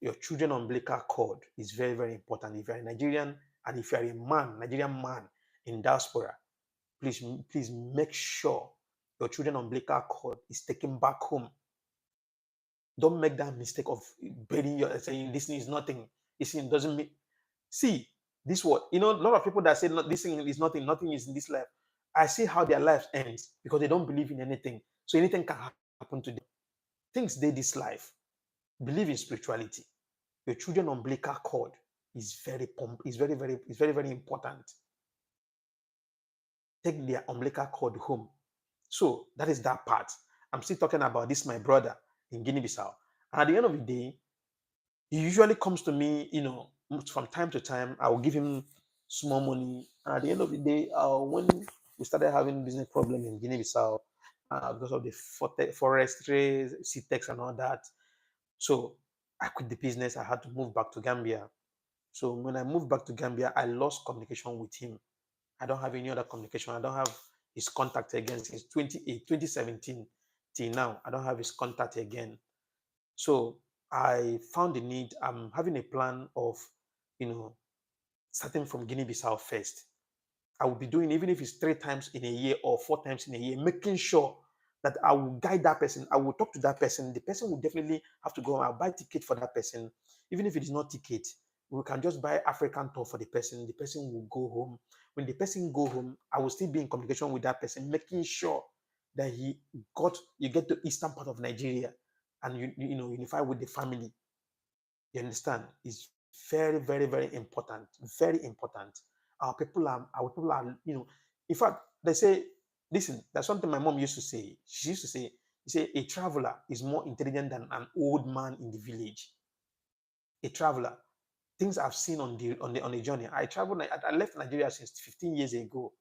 Your children umbilical cord is very, very important. If you're a Nigerian and if you're a man, Nigerian man in diaspora, please make sure your children umbilical cord is taken back home. Don't make that mistake of burying your saying this thing is nothing. This thing doesn't mean. See, this what a lot of people that say this thing is nothing, nothing is in this life. I see how their life ends because they don't believe in anything. So anything can happen to them. Things they this life. Believe in spirituality. Your children umbilical cord is very, very important. Take their umbilical cord home. So that is that part. I'm still talking about this, my brother in Guinea-Bissau. And at the end of the day, he usually comes to me, from time to time. I will give him small money. And at the end of the day, when we started having business problem in Guinea-Bissau because of the forestry, CTEX and all that, so I quit the business. I had to move back to Gambia. So when I moved back to Gambia, I lost communication with him. I don't have any other communication. I don't have his contact again since 2017 till now. I don't have his contact again. So I found the need. I'm having a plan of, you know, starting from Guinea-Bissau first. I will be doing, even if it's 3 times in a year or 4 times in a year, making sure that I will guide that person. I will talk to that person. The person will definitely have to go. I'll buy ticket for that person, even if it is not ticket. We can just buy African tour for the person. The person will go home. When the person go home, I will still be in communication with that person, making sure that you get to eastern part of Nigeria, and unify with the family. You understand? It's very, very, very important. Very important. Our people are, in fact, they say, listen, that's something my mom used to say. She used to say, a traveler is more intelligent than an old man in the village. A traveler. Things I've seen on the journey. I left Nigeria since 15 years ago.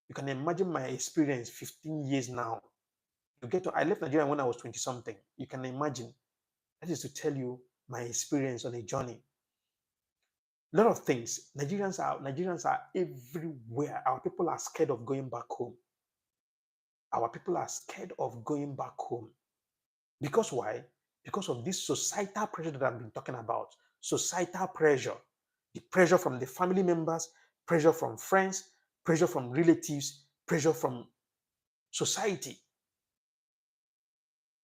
You can imagine my experience 15 years now. I left Nigeria when I was 20 something. You can imagine. That is to tell you my experience on a journey. A lot of things. Nigerians are everywhere. Our people are scared of going back home. Our people are scared of going back home. Because why? Because of this societal pressure that I've been talking about. Societal pressure. The pressure from the family members, pressure from friends, pressure from relatives, pressure from society.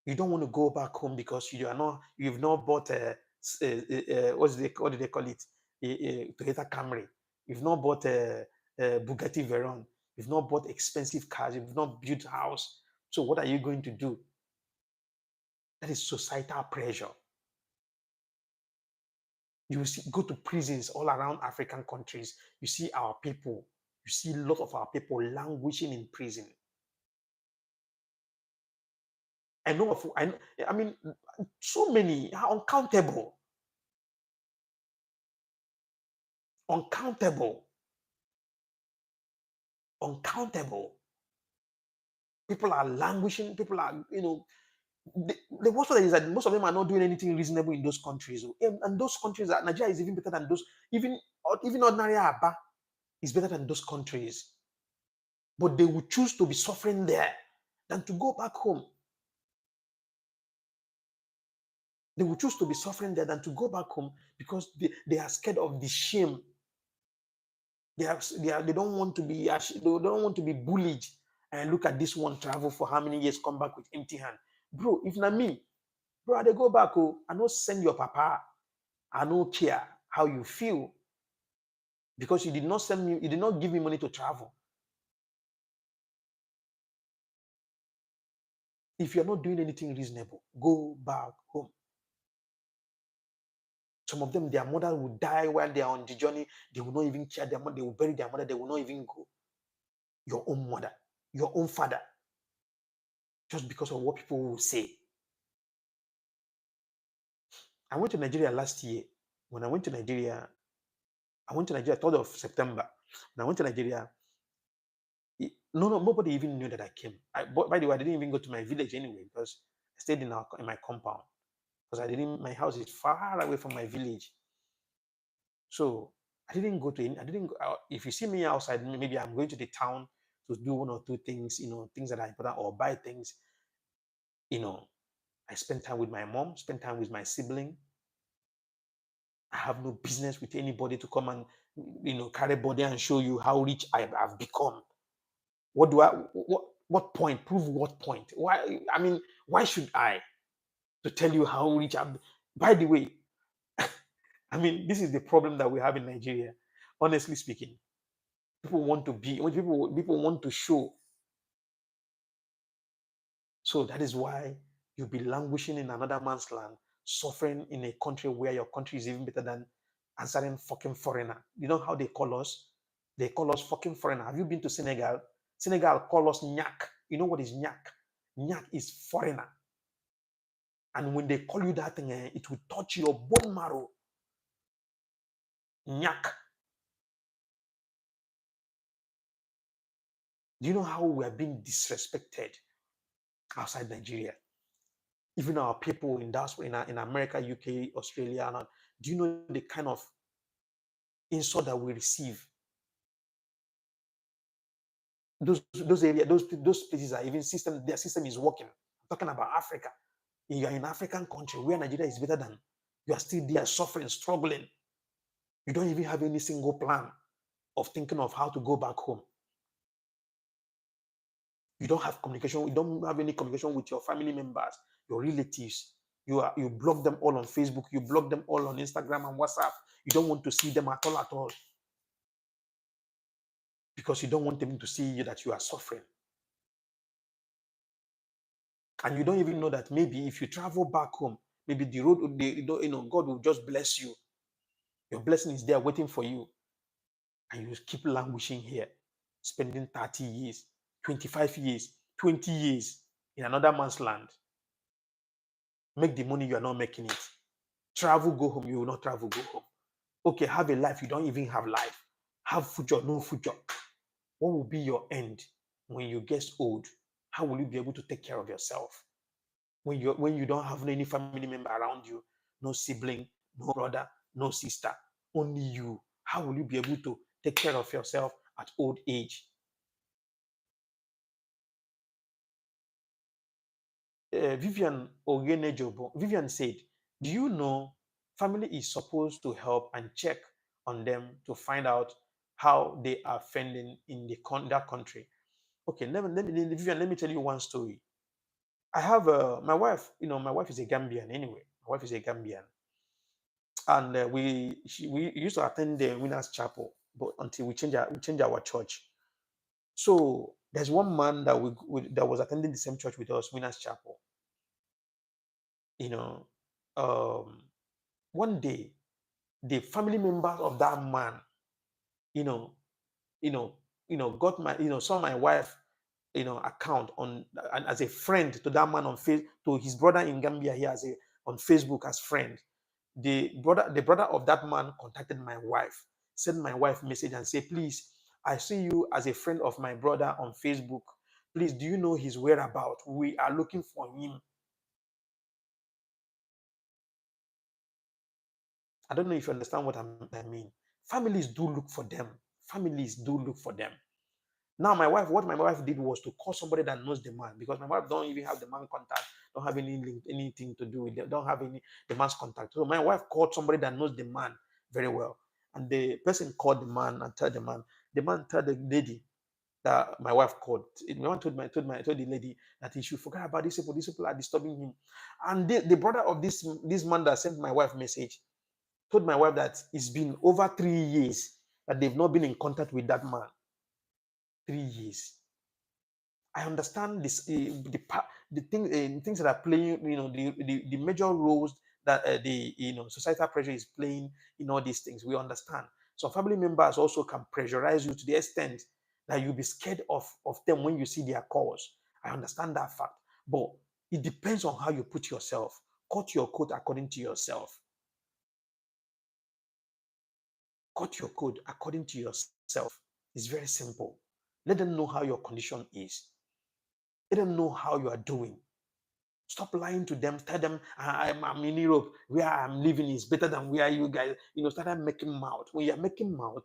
You don't want to go back home because you've not bought what do they call it? A Toyota Camry. You've not bought a Bugatti Veyron. You've not bought expensive cars. You've not built a house. So what are you going to do? That is societal pressure. You see, go to prisons all around African countries. You see our people. You see a lot of our people languishing in prison. I mean, so many are uncountable. Uncountable. Uncountable. People are languishing. People are, the worst of it is that most of them are not doing anything reasonable in those countries. And those countries, Nigeria is even better than those, even ordinary Aba is better than those countries. But they will choose to be suffering there than to go back home. They will choose to be suffering there than to go back home because they are scared of the shame. They don't want to be they don't want to be bullied. And look at this one travel for how many years, come back with empty hand. Bro, if not me, bro, I dey go back. I no send your papa. I no care how you feel because you did not send me, you did not give me money to travel. If you're not doing anything reasonable, go back home. Some of them, their mother will die while they are on the journey. They will not even care their mother. They will bury their mother. They will not even go. Your own mother, your own father, just because of what people will say. I went to Nigeria last year. When I went to Nigeria 3rd of September. When I went to Nigeria, No, no, nobody even knew that I came. By the way, I didn't even go to my village anyway because I stayed in my compound because I didn't. My house is far away from my village, so I didn't go to any. I didn't. Go, if you see me outside, maybe I'm going to the town to do one or two things, things that are important or buy things. You know, I spend time with my mom, spend time with my sibling. I have no business with anybody to come and carry body and show you how rich I have become. What do I? What point? Prove what point? Why? I mean, why should I to tell you how rich I'm? By the way, I mean this is the problem that we have in Nigeria. Honestly speaking, people want to be when people want to show. So that is why you'll be languishing in another man's land, suffering in a country where your country is even better than answering fucking foreigner. You know how they call us? They call us fucking foreigner. Have you been to Senegal? Senegal call us nyak. You know what is nyak? Nyak is foreigner. And when they call you that thing, it will touch your bone marrow. Nyak. Do you know how we are being disrespected outside Nigeria? Even our people in diaspora, in America, UK, Australia, do you know the kind of insult that we receive? Those areas, those places are even system. Their system is working. I'm talking about Africa. You are in an African country where Nigeria is better than. You are still there suffering, struggling. You don't even have any single plan of thinking of how to go back home. You don't have communication. You don't have any communication with your family members, your relatives. You block them all on Facebook. You block them all on Instagram and WhatsApp. You don't want to see them at all, because you don't want them to see you that you are suffering. And you don't even know that maybe if you travel back home, maybe the road, God will just bless you. Your blessing is there waiting for you, and you keep languishing here, spending 30 years, 25 years, 20 years in another man's land. Make the money, you are not making it. Travel, go home, you will not travel, go home. Okay, have a life, you don't even have life. Have future, no future. What will be your end when you get old? How will you be able to take care of yourself? When you don't have any family member around you, no sibling, no brother, no sister, only you. How will you be able to take care of yourself at old age? Vivian Ogenejobo, Vivian said, do you know family is supposed to help and check on them to find out how they are fending in that country? Okay, Vivian, let me tell you one story. I have my wife, my wife is a Gambian anyway. My wife is a Gambian. And we used to attend the Winners Chapel, but until we change our church. So there's one man that was attending the same church with us, Winners Chapel. You know, one day the family members of that man, you know, you know, got saw my wife, account on and as a friend to that man on to his brother in Gambia here on Facebook as friend. The brother of that man contacted my wife, sent my wife message and said, please, I see you as a friend of my brother on Facebook. Please, do you know his whereabouts? We are looking for him. I don't know if you understand what I mean. Families do look for them. Families do look for them. Now, what my wife did was to call somebody that knows the man, because my wife don't even have the man contact, don't have any link, anything to do with them, don't have any the man's contact. So my wife called somebody that knows the man very well, and the person called the man and told the man told the lady that my wife called. The man told the lady that he should forget about these people. These people are disturbing him, and the brother of this man that sent my wife message told my wife that it's been over 3 years that they've not been in contact with that man. 3 years. I understand this, things that are playing, the major roles that the societal pressure is playing in all these things. We understand. So family members also can pressurize you to the extent that you'll be scared of them when you see their calls. I understand that fact, but it depends on how you put yourself. Cut your coat according to yourself. Cut your code according to yourself. It's very simple. Let them know how your condition is. Let them know how you are doing. Stop lying to them. Tell them I'm in Europe. Where I'm living is better than where you guys. Start making mouth. When you're making mouth,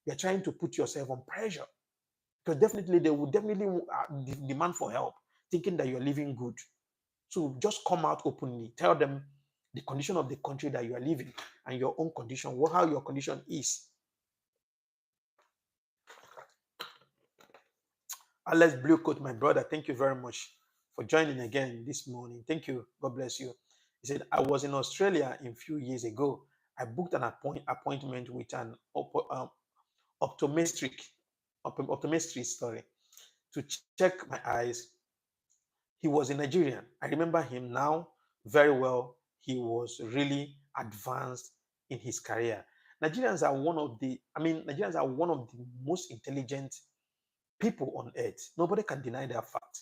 you're trying to put yourself on pressure because definitely they will definitely demand for help, thinking that you're living good. So just come out openly. Tell them the condition of the country that you are living and your own condition, how your condition is. Alex Blue Coat, my brother, thank you very much for joining again this morning. Thank you. God bless you. He said, I was in Australia a few years ago. I booked an appointment with an optometric, optometrist, to check my eyes. He was a Nigerian. I remember him now very well. He was really advanced in his career. Nigerians are one of the most intelligent people on earth. Nobody can deny that fact.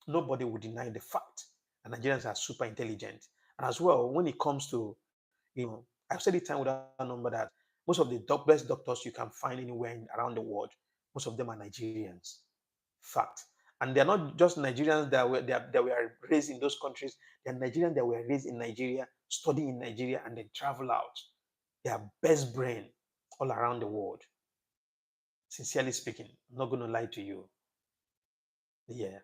Nobody will deny the fact. And Nigerians are super intelligent. And as well, when it comes to, I've said it time without number that most of the best doctors you can find anywhere around the world, most of them are Nigerians. Fact. And they're not just Nigerians that were raised in those countries. They're Nigerians that were raised in Nigeria, study in Nigeria, and then travel out. They are best brain all around the world. Sincerely speaking, I'm not going to lie to you. Yeah.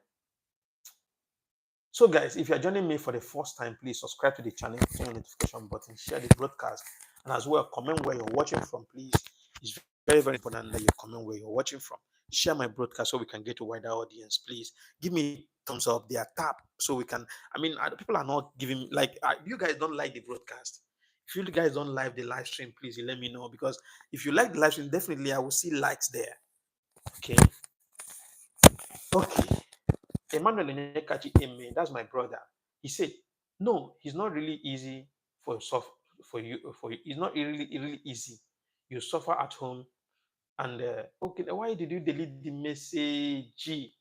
So, guys, if you're joining me for the first time, please subscribe to the channel, turn on the notification button, share the broadcast, and as well, comment where you're watching from, please. It's very, very important that you comment where you're watching from. Share my broadcast so we can get to a wider audience, please. Give me thumbs up, their tap, so we can. People are not giving, you guys don't like the broadcast. If you guys don't like the live stream, please let me know, because if you like the live stream, definitely I will see likes there. Okay. Okay. Emmanuel Onyekachi Eme, that's my brother. He said, no, it's not really easy for you. It's not really easy. You suffer at home. And okay, why did you delete the message?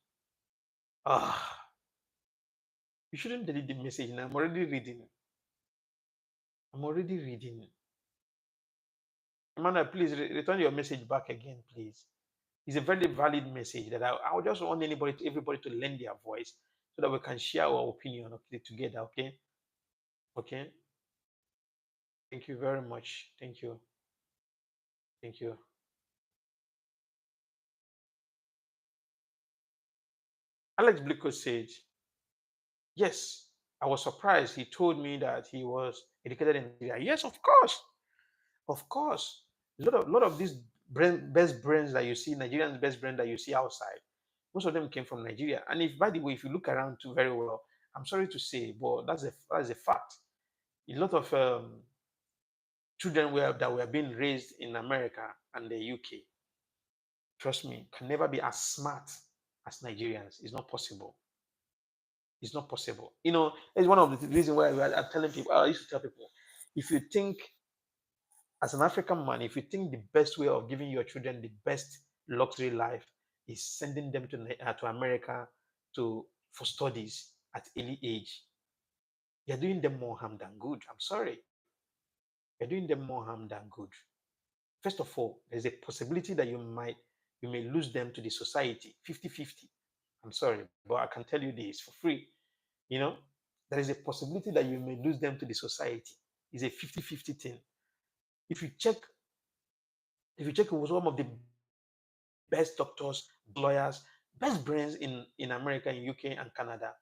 Ah, you shouldn't delete the message. Now I'm already reading. I'm already reading. Emmanuel, please return your message back again, please. It's a very valid message that I would just want everybody to lend their voice so that we can share our opinion, okay, together. Okay. Okay. Thank you very much. Thank you. Thank you. Alex Blico said, yes, I was surprised. He told me that he was educated in Nigeria. Yes, of course. Of course. A lot of these best brains that you see, Nigerians' best brain that you see outside, most of them came from Nigeria. And if, by the way, if you look around too very well, I'm sorry to say, but that's a fact. A lot of children that were being raised in America and the UK, trust me, can never be as smart as Nigerians. It's not possible. It's not possible. It's one of the reasons why I'm telling people, I used to tell people, if you think, as an African man, if you think the best way of giving your children the best luxury life is sending them to America for studies at early age, you're doing them more harm than good. I'm sorry. You're doing them more harm than good. First of all, there's a possibility that you may lose them to the society 50-50. I'm sorry, but I can tell you this for free. You know, there is a possibility that you may lose them to the society. It's a 50-50 thing. If you check, with some of the best doctors, lawyers, best brains in America, in UK and Canada,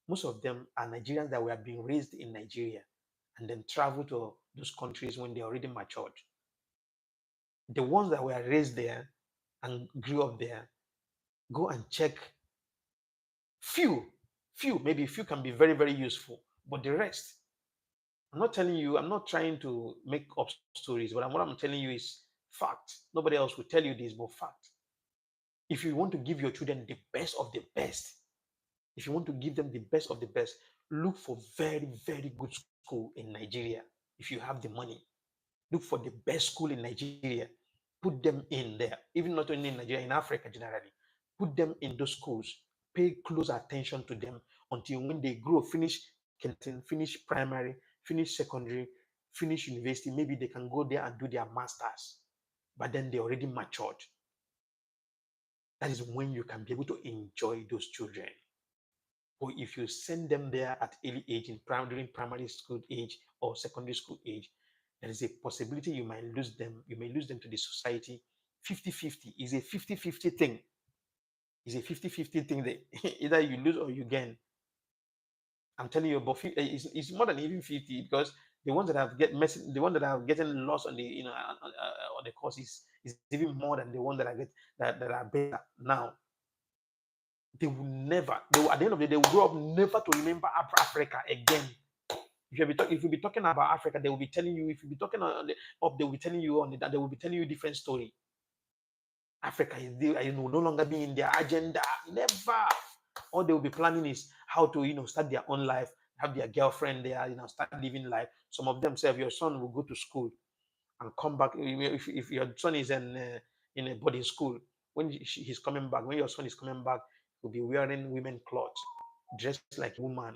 most of them are Nigerians that were being raised in Nigeria and then travel to those countries when they're already matured. The ones that were raised there and grew up there, go and check. Few, maybe few can be very, very useful, but the rest, I'm not trying to make up stories, but what I'm telling you is fact. Nobody else will tell you this, but fact. If you want to give your children the best of the best, if you want to give them the best of the best, look for very, very good school in Nigeria. If you have the money, look for the best school in Nigeria. Put them in there, even not only in Nigeria, in Africa generally. Put them in those schools. Pay close attention to them until when they grow, finish kindergarten, finish primary, finish secondary, finish university. Maybe they can go there and do their masters, but then they already matured. That is when you can be able to enjoy those children. Or if you send them there at early age, during primary school age or secondary school age, there is a possibility you might lose them. You may lose them to the society. 50-50 is a 50-50 thing. It's a 50-50 thing that either you lose or you gain. I'm telling you, but it's more than even 50, because the ones that have the one that are getting lost on the on the course is even more than the one that that are better now. They will never. They will, at the end of the day, they will grow up never to remember Africa again. If you be talking about Africa, they will be telling you. If you be talking up, they will be telling you on that. They will be telling you a different story. Africa is no longer being in their agenda. Never. All they will be planning is how to start their own life, have their girlfriend there, start living life. Some of them say your son will go to school and come back. If your son is in a boarding school, when he's coming back, when your son is coming back, he'll be wearing women clothes, dressed like a woman.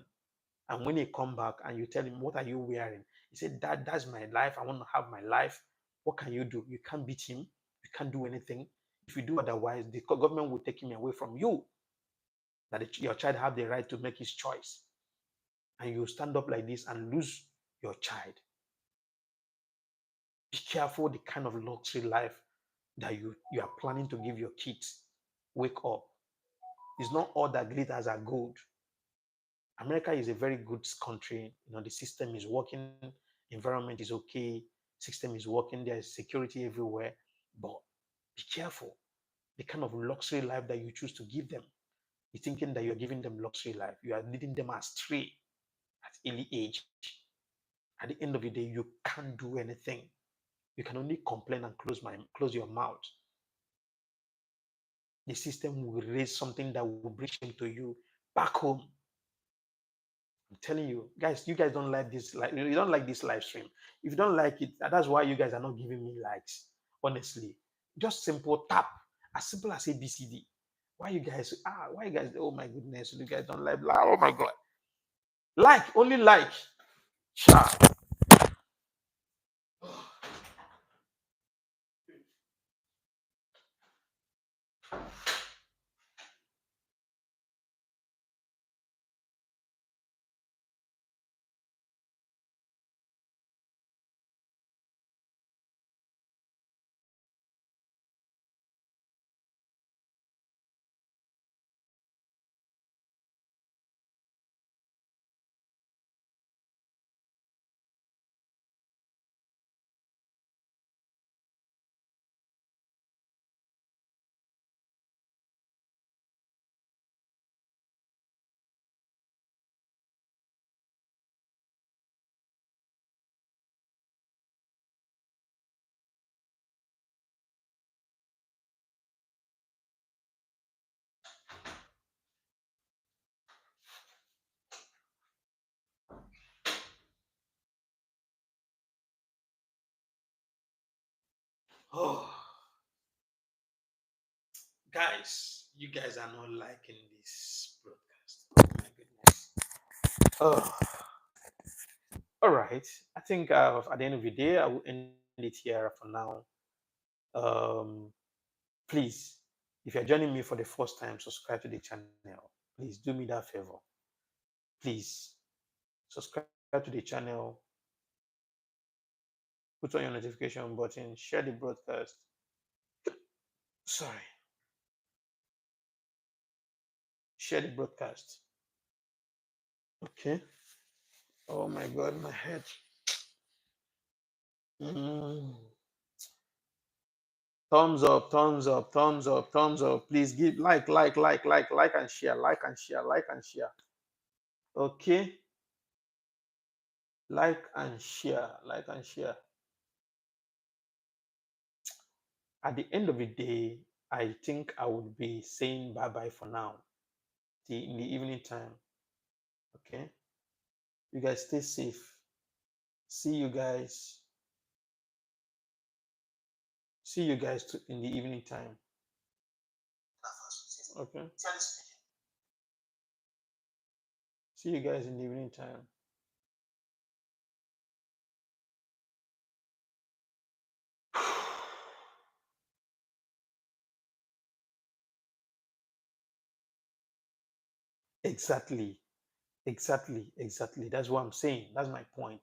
And when he come back and you tell him, what are you wearing? He said, Dad, that's my life. I want to have my life. What can you do? You can't beat him. You can't do anything. If you do otherwise, the government will take him away from you. That your child have the right to make his choice. And you stand up like this and lose your child. Be careful the kind of luxury life that you are planning to give your kids. Wake up. It's not all that glitters are gold. America is a very good country. The system is working, environment is okay, system is working, there is security everywhere. But be careful the kind of luxury life that you choose to give them. You're thinking that you're giving them luxury life. You are leading them astray at early age. At the end of the day, you can't do anything. You can only complain and close your mouth. The system will raise something that will bring shame to you back home. I'm telling you, guys, you guys don't like this. Like, you don't like this live stream. If you don't like it, that's why you guys are not giving me likes. Honestly, just simple tap, as simple as ABCD. Why you guys? Oh my goodness, you guys don't like. Oh my god, only like. Sha. Oh, guys, you guys are not liking this broadcast. Oh my goodness. Oh, all right. I think at the end of the day, I will end it here for now. Um, please, if you're joining me for the first time, subscribe to the channel. Please do me that favor. Please subscribe to the channel, put on your notification button, share the broadcast. Sorry, share the broadcast. Okay. Oh my God, my head. Mm. Thumbs up, thumbs up, thumbs up, thumbs up. Please give like and share, like and share, like and share. Okay. Like and share, like and share. At the end of the day, I think I would be saying bye bye for now. In the evening time. Okay. You guys stay safe. See you guys. See you guys in the evening time. Okay. See you guys in the evening time. Exactly. Exactly. That's what I'm saying. That's my point.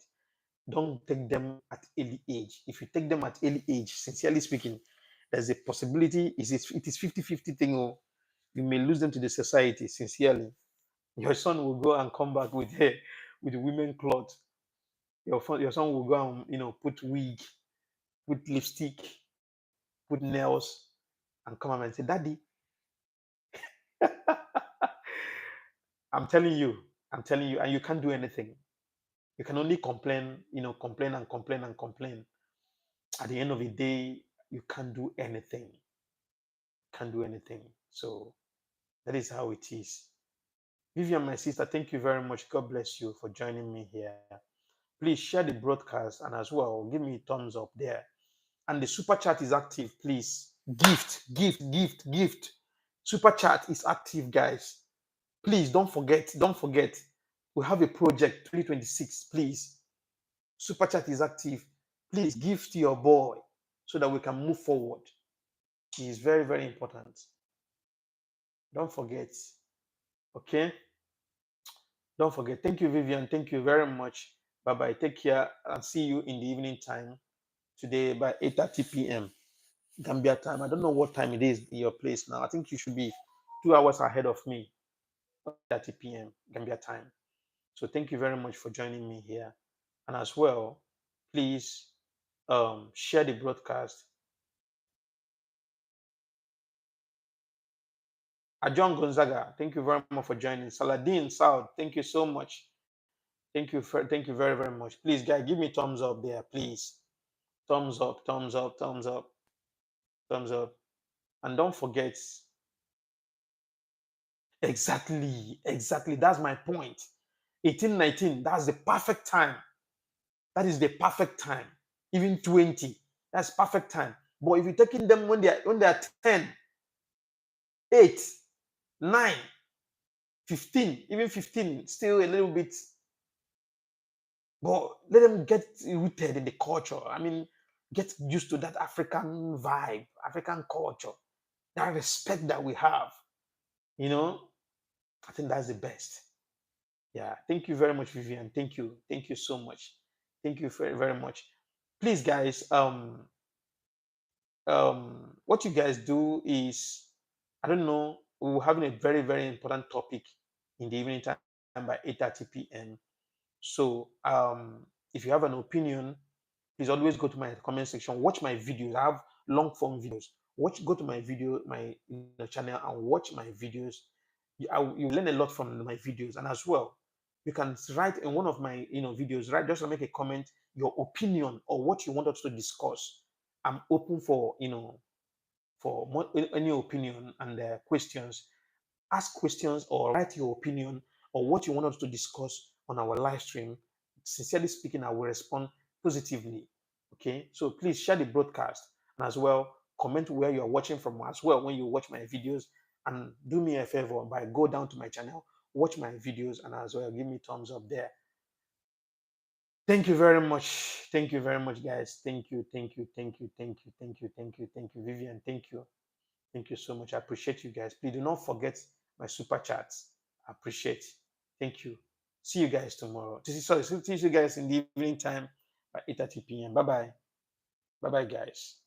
Don't take them at early age. If you take them at early age, sincerely speaking, there's a possibility it is 50-50 thing. Oh, you may lose them to the society, sincerely. Your son will go and come back with hair, with women clothes. Your son will go and put wig, put lipstick, put nails, and come and say, Daddy, I'm telling you, and you can't do anything. You can only complain, complain and complain and complain. At the end of the day, you can't do anything. Can't do anything. So that is how it is. Vivian, my sister, thank you very much. God bless you for joining me here. Please share the broadcast and as well give me a thumbs up there. And the super chat is active, please. Gift. Super chat is active, guys. Please don't forget. We have a project 2026, please. Super chat is active. Please give to your boy so that we can move forward. It is very, very important. Don't forget. Okay? Don't forget. Thank you, Vivian. Thank you very much. Bye bye. Take care and see you in the evening time today by 8:30 p.m. Gambia time. I don't know what time it is in your place now. I think you should be 2 hours ahead of me. 8:30 p.m. Gambia time. So thank you very much for joining me here. And as well, please share the broadcast. John Gonzaga, thank you very much for joining. Saladin Saud, thank you so much. Thank you very, very much. Please, guys, give me thumbs up there, please. Thumbs up, thumbs up, thumbs up, thumbs up. And don't forget, exactly. That's my point. 18, 19, that's the perfect time. That is the perfect time. Even 20, that's perfect time. But if you're taking them when they are 10, 8, 9, 15, even 15, still a little bit. But let them get rooted in the culture. I mean, get used to that African vibe, African culture, that respect that we have. You know, I think that's the best. Yeah. Thank you very much, Vivian. Thank you. Thank you so much. Thank you very, very much. Please, guys, what you guys do is, I don't know, we're having a very, very important topic in the evening time by 8:30 p.m. So if you have an opinion, please always go to my comment section, watch my videos. I have long form videos. Go to my video, my channel, and watch my videos. You learn a lot from my videos. And as well, you can write in one of my videos, right? Just make a comment, your opinion or what you want us to discuss. I'm open for any opinion and questions. Ask questions or write your opinion or what you want us to discuss on our live stream. Sincerely speaking, I will respond positively. Okay, so please share the broadcast and as well comment where you are watching from as well when you watch my videos, and do me a favor by go down to my channel, watch my videos, and as well give me thumbs up there. Thank you very much. Thank you very much, guys. Thank you, Vivian. Thank you. Thank you so much. I appreciate you guys. Please do not forget my super chats. I appreciate. Thank you. See you guys tomorrow. See you guys in the evening time at 8:30 p.m. Bye bye. Bye bye, guys.